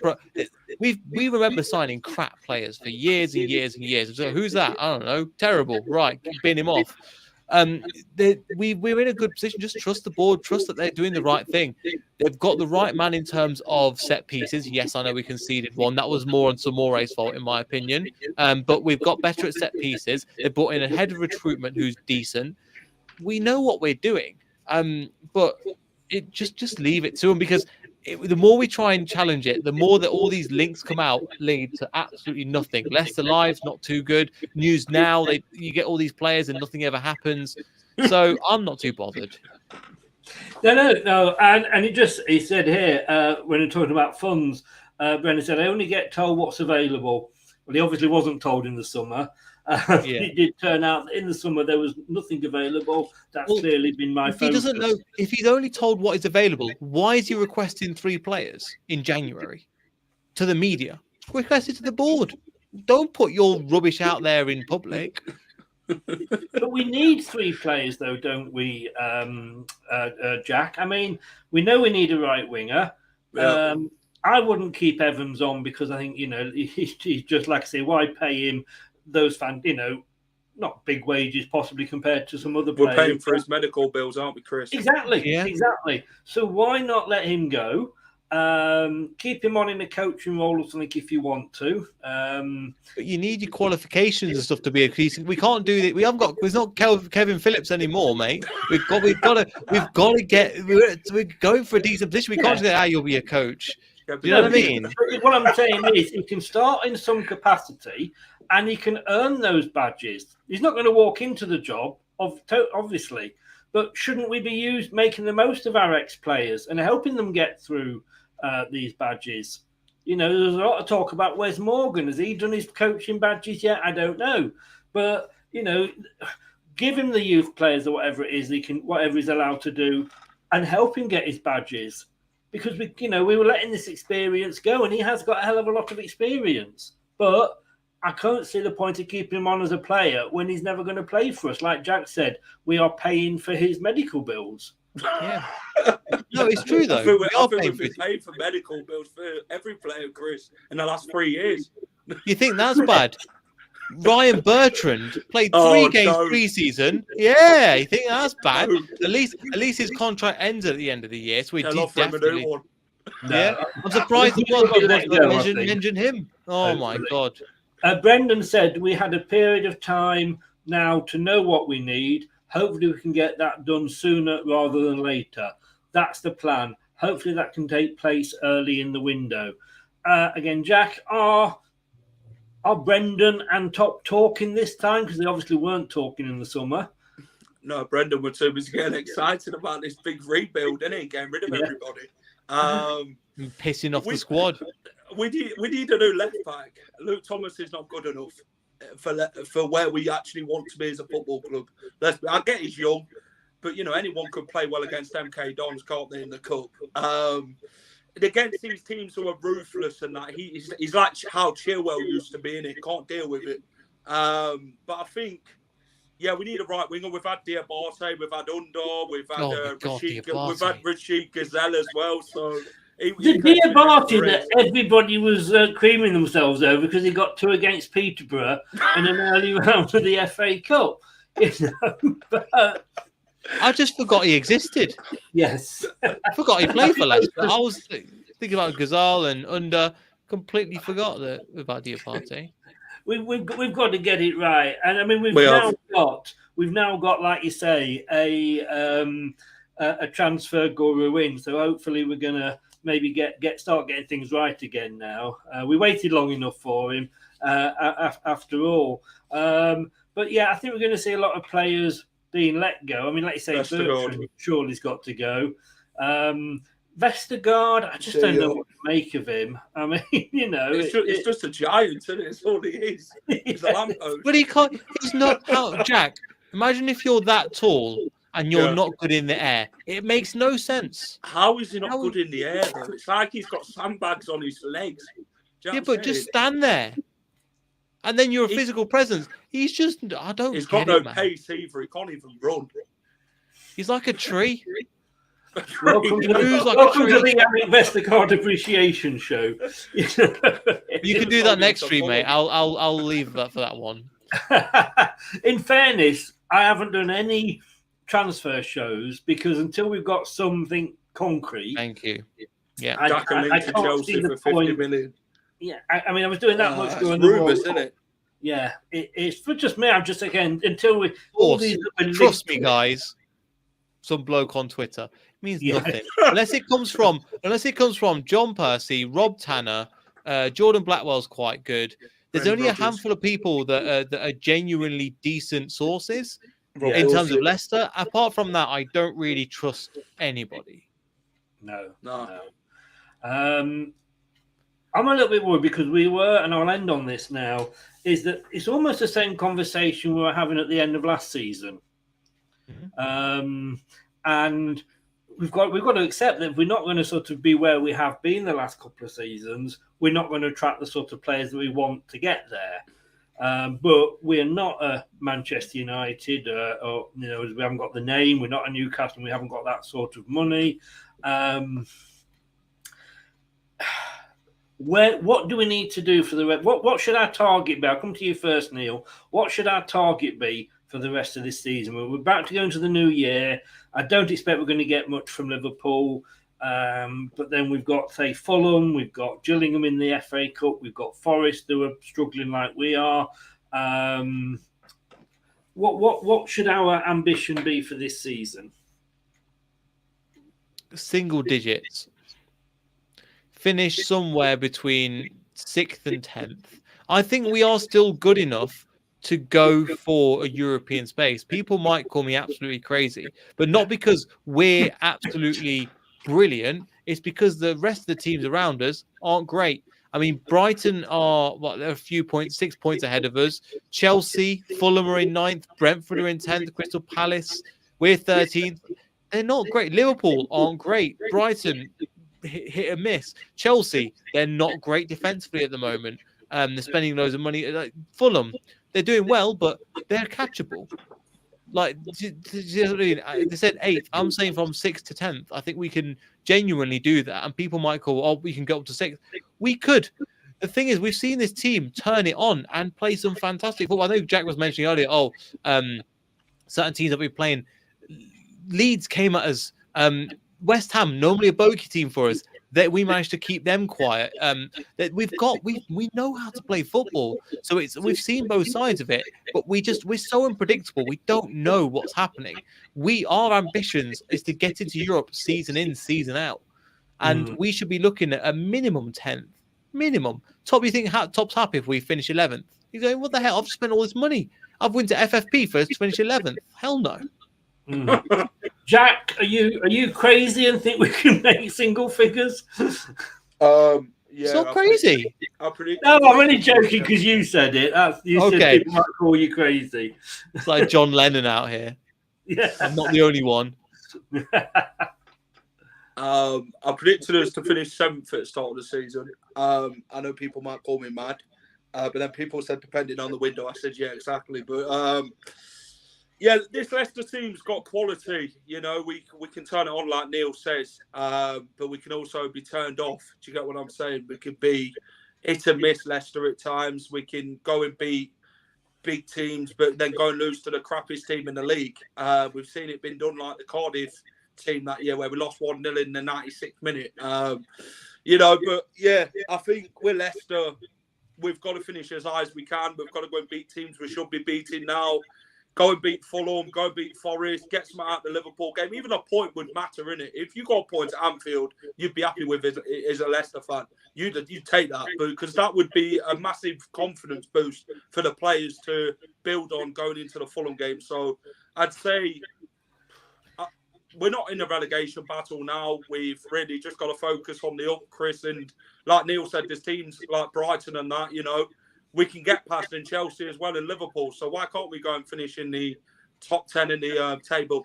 we remember signing crap players for years and years and years. So who's that? I don't know. Terrible. Right, bin him off. We're in a good position. Just trust the board. Trust that they're doing the right thing. They've got the right man in terms of set pieces. Yes, I know we conceded one. That was more on Samore's fault, in my opinion. But we've got better at set pieces. They brought in a head of recruitment who's decent. We know what we're doing. But it just leave it to them, because the more we try and challenge it, the more that all these links come out lead to absolutely nothing. Leicester Live's not too good. News Now, you get all these players and nothing ever happens. So I'm not too bothered. No. And he said here, when we're talking about funds, Brendan said, I only get told what's available. Well, he obviously wasn't told in the summer. It did turn out that in the summer there was nothing available. That's clearly been my focus. He doesn't know. If he's only told what is available, why is he requesting 3 players in January to the media? Request it to the board. Don't put your rubbish out there in public. But we need 3 players, though, don't we, Jack? I mean, we know we need a right winger. Yeah. I wouldn't keep Evans on because I think, he's just, like I say, why pay him those fans, not big wages possibly compared to some other players. We're paying for his medical bills, aren't we, Chris? Exactly. So why not let him go? Keep him on in a coaching role or something if you want to. But you need your qualifications and stuff to be a decent. We can't do that. It's not Kevin Phillips anymore, mate. We've got to get. We're going for a decent position. We can't say, you'll be a coach. Do you know what I mean? What I'm saying is, he can start in some capacity, and he can earn those badges. He's not going to walk into the job, obviously, but shouldn't we be making the most of our ex-players and helping them get through these badges? There's a lot of talk about Wes Morgan. Has he done his coaching badges yet? I don't know. But, give him the youth players or whatever it is whatever he's allowed to do, and help him get his badges. Because we were letting this experience go, and he has got a hell of a lot of experience. But I can't see the point of keeping him on as a player when he's never going to play for us. Like Jack said, we are paying for his medical bills. Yeah. No, it's true though. I think we've been paying for medical bills for every player, Chris, in the last 3 years. You think that's bad? Ryan Bertrand played 3 games pre-season. Yeah, you think that's bad? At least his contract ends at the end of the year, so we did definitely. Yeah, I'm surprised he wasn't mention him. Oh my god! Brendan said we had a period of time now to know what we need. Hopefully, we can get that done sooner rather than later. That's the plan. Hopefully, that can take place early in the window. Again, Jack, are Brendan and Top talking this time? Because they obviously weren't talking in the summer. No, Brendan was getting excited about this big rebuild, isn't he? Getting rid of everybody. Pissing off the squad. We need a new left back. Luke Thomas is not good enough for where we actually want to be as a football club. I get he's young, but anyone could play well against MK Dons, can't they, in the cup? Against these teams who are ruthless and that, he's like how Chilwell used to be, and he can't deal with it. But I think, we need a right winger. We've had Diabate, we've had Undor, we've had Rashid Gazelle as well. So the Diabate that everybody was creaming themselves over because he got 2 against Peterborough in an early round of the FA Cup. But I just forgot he existed. Yes. I forgot he played for Leicester. I was thinking about Ghazal and Under. Completely forgot about Diabate. We've got to get it right, and I mean we've now got like you say a transfer guru in. So hopefully we're gonna maybe start getting things right again now. We waited long enough for him after all, but yeah, I think we're going to see a lot of players being let go. I mean, like you say, Bertrand surely's got to go. Vestergaard, I just don't know what to make of him. I mean, it's just a giant, isn't it? It's all he is. He's a lamppost. But he's not. Jack, imagine if you're that tall and you're not good in the air. It makes no sense. How is he not good in the air, though? It's like he's got sandbags on his legs. But just stand there. And then you're a physical presence. He's just, I don't He's got no pace either. He can't even run. He's like a tree. Welcome to the Eric Vestergaard appreciation show. You can do that next stream, mate. I'll leave that for that one. In fairness, I haven't done any transfer shows because until we've got something concrete. Thank you. Yeah, I can't see the point. 50 million. Yeah, I mean, I was doing that much during the rumours, isn't it? Yeah, it's for just me. I'm just until we trust me, guys. Some bloke on Twitter means nothing unless it comes from John Percy, Rob Tanner, Jordan Blackwell's quite good. There's only a handful of people that are genuinely decent sources in terms of Leicester. Apart from that, I don't really trust anybody. No. I'm a little bit worried because we were, and I'll end on this now, is that it's almost the same conversation we were having at the end of last season. And we've got to accept that if we're not going to sort of be where we have been the last couple of seasons, we're not going to attract the sort of players that we want to get there. But we're not a Manchester United, or we haven't got the name. We're not a Newcastle, and we haven't got that sort of money. What do we need to do for the rest? What should our target be? I'll come to you first, Neel. What should our target be for the rest of this season? We're about to go into the new year. I don't expect we're going to get much from Liverpool. But then we've got, say, Fulham. We've got Gillingham in the FA Cup. We've got Forest who are struggling like we are. What should our ambition be for this season? Single digits. Finish somewhere between 6th and 10th. I think we are still good enough to go for a European space. People might call me absolutely crazy, but not because we're absolutely brilliant. It's because the rest of the teams around us aren't great. I mean, Brighton are they're a few points, 6 points ahead of us. Chelsea, Fulham are in 9th, Brentford are in 10th, Crystal Palace, we're 13th. They're not great. Liverpool aren't great. Brighton, hit and miss. Chelsea, they're not great defensively at the moment. They're spending loads of money. Like Fulham, they're doing well, but they're catchable. Like they said 8th. I'm saying from 6th to 10th. I think we can genuinely do that. And people might call, oh, we can go up to 6th. We could. The thing is, we've seen this team turn it on and play some fantastic football. I know Jack was mentioning earlier, certain teams that we're playing. Leeds came at us. West Ham, normally a bogey team for us, that we managed to keep them quiet. That we know how to play football, so we've seen both sides of it, but we're so unpredictable. We don't know what's happening. Our ambitions is to get into Europe season in, season out, and we should be looking at a minimum 10th. Minimum. You think Top's happy if we finish 11th? He's going, what the hell? I've spent all this money. I've went to FFP first to finish 11th. Hell no. Jack, are you crazy and think we can make single figures? Yeah, it's not crazy. No, I'm only joking because you said it. You said people might call you crazy. It's like John Lennon out here. Yeah, I'm not the only one. I predicted us to finish 7th at the start of the season. I know people might call me mad, but then people said depending on the window. I said yeah, exactly. But yeah, this Leicester team's got quality. You know, we can turn it on like Neel says, but we can also be turned off. Do you get what I'm saying? We can be hit and miss Leicester at times. We can go and beat big teams, but then go and lose to the crappiest team in the league. We've seen it been done like the Cardiff team that year where we lost 1-0 in the 96th minute. You know, but yeah, I think with Leicester, we've got to finish as high as we can. We've got to go and beat teams we should be beating now. Go and beat Fulham, go and beat Forest, get some out of the Liverpool game. Even a point would matter, innit? If you got points at Anfield, you'd be happy with it as a Leicester fan. You'd take that, because that would be a massive confidence boost for the players to build on going into the Fulham game. So I'd say we're not in a relegation battle now. We've really just got to focus on the up, Chris. And like Neel said, there's teams like Brighton and that, you know, we can get past in Chelsea as well in Liverpool. So why can't we go and finish in the top 10 in the table?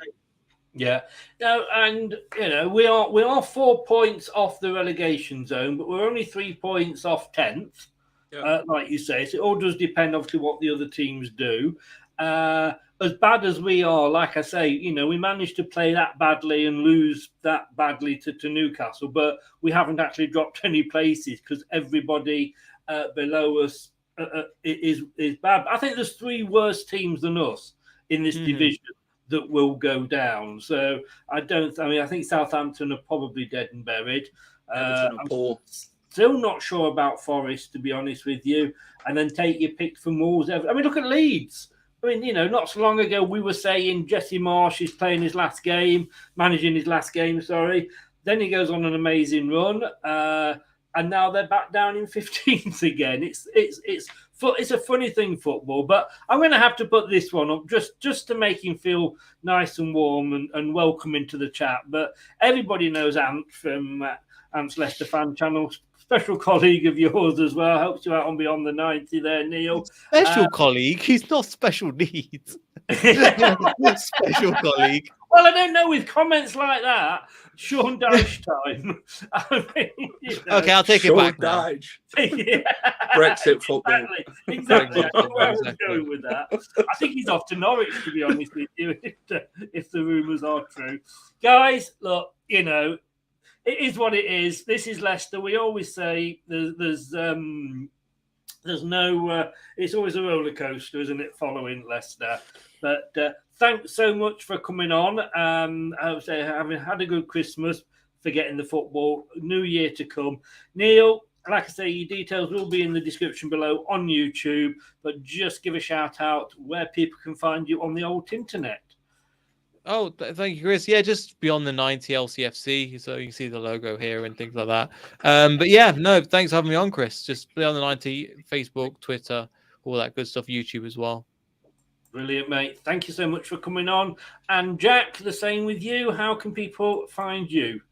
Yeah. No, and you know, we are 4 points off the relegation zone, but we're only 3 points off 10th. Yeah. Like you say, so it all does depend obviously what the other teams do. As bad as we are, like I say, you know, we managed to play that badly and lose that badly to Newcastle, but we haven't actually dropped any places because everybody below us is bad. I think there's 3 worse teams than us in this division that will go down. So I think Southampton are probably dead and buried. I'm still not sure about Forest, to be honest with you. And then take your pick from Wolves. I mean, look at Leeds. I mean, you know, not so long ago we were saying Jesse Marsh is playing his last game, managing his last game, sorry. Then he goes on an amazing run. And now they're back down in 15th again. It's a funny thing, football. But I'm going to have to put this one up just to make him feel nice and warm and welcoming to the chat. But everybody knows Ant from Ant's Leicester Fan Channel, special colleague of yours as well. Helps you out on Beyond the 90 there, Neel. Special colleague? He's not special needs. Special colleague. Well, I don't know, with comments like that, Sean Dyche time. I mean, you know, okay, I'll take it back now. Yeah. Brexit football. Exactly. I know where I was going with that. I think he's off to Norwich, to be honest with you, if the rumours are true. Guys, look, you know, it is what it is. This is Leicester. We always say there's no. It's always a roller coaster, isn't it? Following Leicester, but thanks so much for coming on. I would say having had a good Christmas, forgetting the football. New year to come, Neel. Like I say, your details will be in the description below on YouTube. But just give a shout out where people can find you on the old internet. Oh, thank you, Chris. Yeah, just Beyond the 90 LCFC, so you can see the logo here and things like that. But yeah, no, thanks for having me on, Chris. Just Beyond the 90, Facebook, Twitter, all that good stuff, YouTube as well. Brilliant, mate. Thank you so much for coming on. And Jack, the same with you. How can people find you?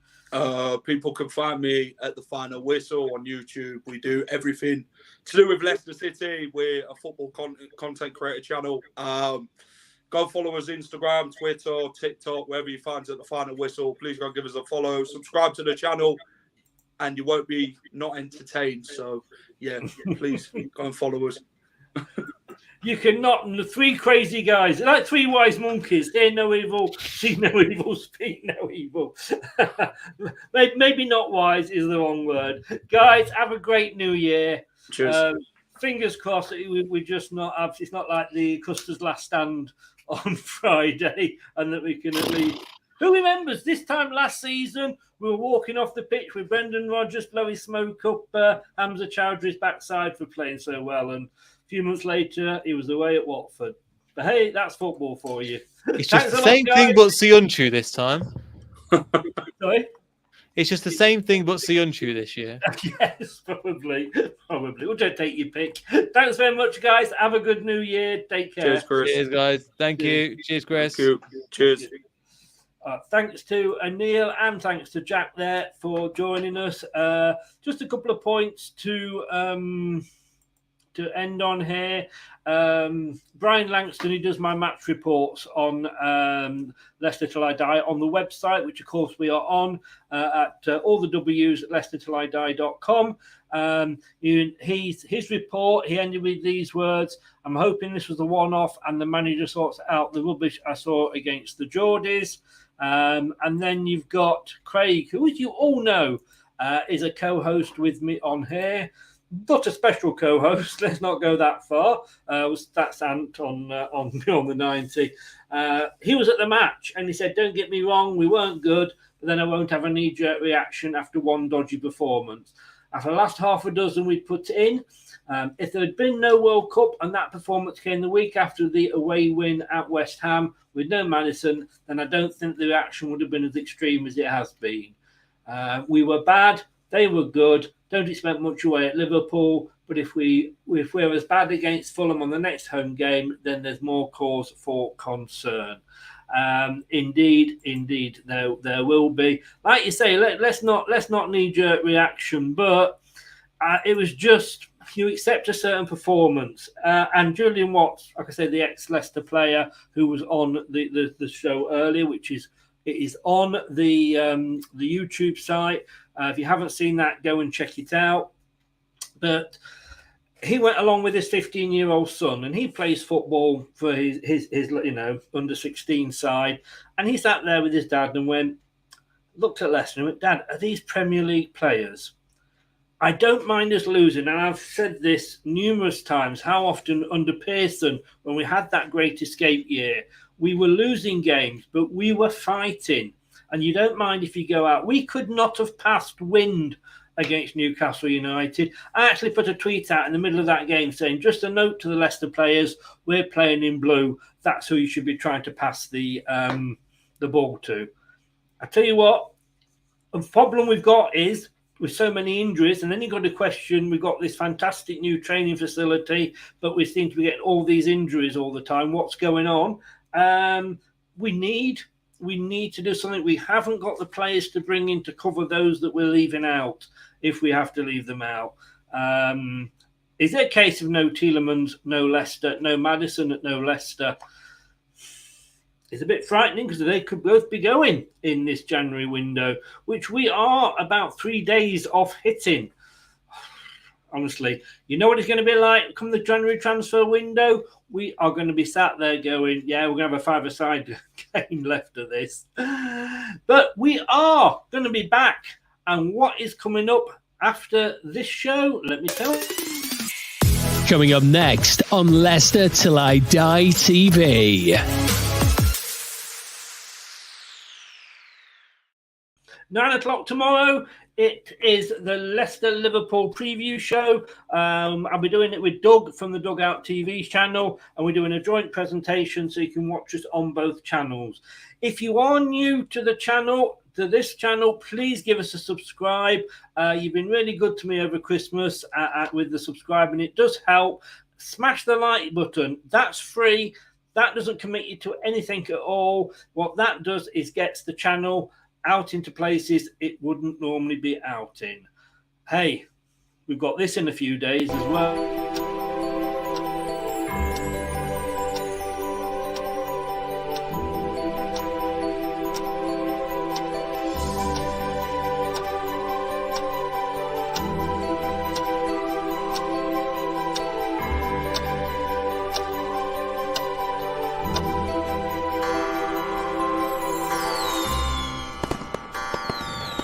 People can find me at The Final Whistle on YouTube. We do everything to do with Leicester City. We're a football content creator channel. Go follow us Instagram, Twitter, TikTok, wherever you find us at The Final Whistle. Please go give us a follow. Subscribe to the channel, and you won't be not entertained. So, yeah, please go and follow us. You cannot, the three crazy guys, like three wise monkeys, hear no evil, see no evil, speak no evil. Maybe not wise is the wrong word. Guys, have a great new year. Cheers. Fingers crossed that we just not have, it's not like the Custer's Last Stand on Friday, and that we can at least. Who remembers this time last season, we were walking off the pitch with Brendan Rodgers blowing smoke up Hamza Chowdhury's backside for playing so well, and few months later, he was away at Watford. But hey, that's football for you. It's just the same thing but Sionchu this time. Sorry? It's just the same thing but Sionchu this year. Yes, probably. We'll just take your pick. Thanks very much, guys. Have a good new year. Take care. Cheers, Chris. Cheers, guys. Thank you. Cheers, Chris. Thank you. Cheers. Thanks to Neel and thanks to Jack there for joining us. Just a couple of points to end on here. Brian Langston, who does my match reports on Leicester Till I Die on the website, which of course we are on at all the W's at LeicesterTillIDie.com. His report, he ended with these words: I'm hoping this was a one-off and the manager sorts out the rubbish I saw against the Geordies. And then you've got Craig, who, as you all know, is a co-host with me on here. Not a special co-host. Let's not go that far. That's Ant on the 90. He was at the match and he said, "Don't get me wrong, we weren't good, but then I won't have a knee-jerk reaction after one dodgy performance. After the last half a dozen we put in, if there had been no World Cup and that performance came the week after the away win at West Ham with no Maddison, then I don't think the reaction would have been as extreme as it has been. We were bad, they were good. Don't expect much away at Liverpool, but if we're as bad against Fulham on the next home game, then there's more cause for concern." Indeed, there will be. Like you say, let's not knee-jerk reaction, but it was just you accept a certain performance. And Julian Watts, like I said, the ex-Leicester player who was on the show earlier, it is on the YouTube site. If you haven't seen that, go and check it out. But he went along with his 15-year-old son, and he plays football for his under 16 side. And he sat there with his dad and looked at Leicester and went, "Dad, are these Premier League players? I don't mind us losing." And I've said this numerous times, how often under Pearson, when we had that great escape year, we were losing games, but we were fighting. And you don't mind if you go out. We could not have passed wind against Newcastle United. I actually put a tweet out in the middle of that game saying, just a note to the Leicester players, we're playing in blue. That's who you should be trying to pass the ball to. I tell you what, the problem we've got is with so many injuries, and then you've got to question, we've got this fantastic new training facility, but we seem to be getting all these injuries all the time. What's going on? We need to do something. We haven't got the players to bring in to cover those that we're leaving out if we have to leave them out. Is it a case of no Tielemans, no Leicester, no Maddison at no Leicester? It's a bit frightening because they could both be going in this January window, which we are about 3 days off hitting. Honestly, you know what it's going to be like come the January transfer window? We are going to be sat there going, yeah, we're going to have a five-a-side game left of this. But we are going to be back. And what is coming up after this show? Let me tell you. Coming up next on Leicester Till I Die TV. 9 o'clock tomorrow. It is the Leicester-Liverpool preview show. I'll be doing it with Doug from the Dugout TV channel, and we're doing a joint presentation so you can watch us on both channels. If you are new to the channel, this channel, please give us a subscribe. You've been really good to me over Christmas with the subscribe, and it does help. Smash the like button. That's free. That doesn't commit you to anything at all. What that does is gets the channel out into places it wouldn't normally be out in. Hey, we've got this in a few days as well.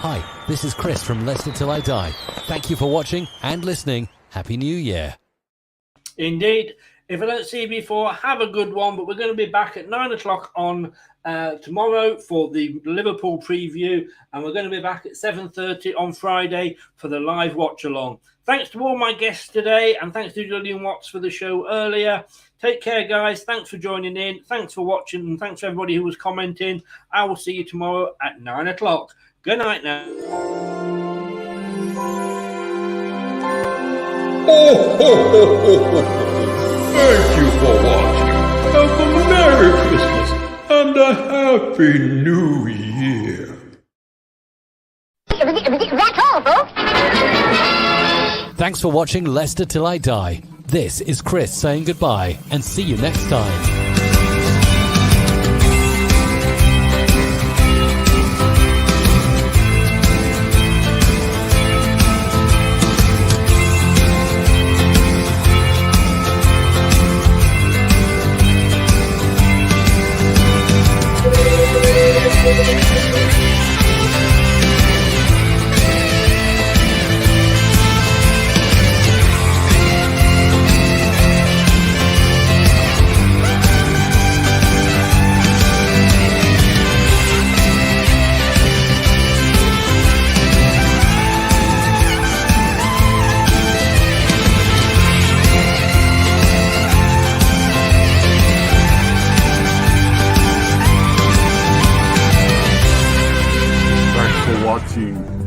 Hi, this is Chris from Leicester Till I Die. Thank you for watching and listening. Happy New Year. Indeed. If I don't see you before, have a good one. But we're going to be back at 9 o'clock on tomorrow for the Liverpool preview. And we're going to be back at 7:30 on Friday for the live watch along. Thanks to all my guests today. And thanks to Julian Watts for the show earlier. Take care, guys. Thanks for joining in. Thanks for watching. And thanks to everybody who was commenting. I will see you tomorrow at 9 o'clock. Good night now. Thank you for watching. Have a Merry Christmas and a Happy New Year. That's all, folks. Thanks for watching Leicester Till I Die. This is Chris saying goodbye and see you next time.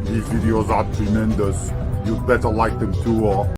These videos are tremendous. You better like them too, or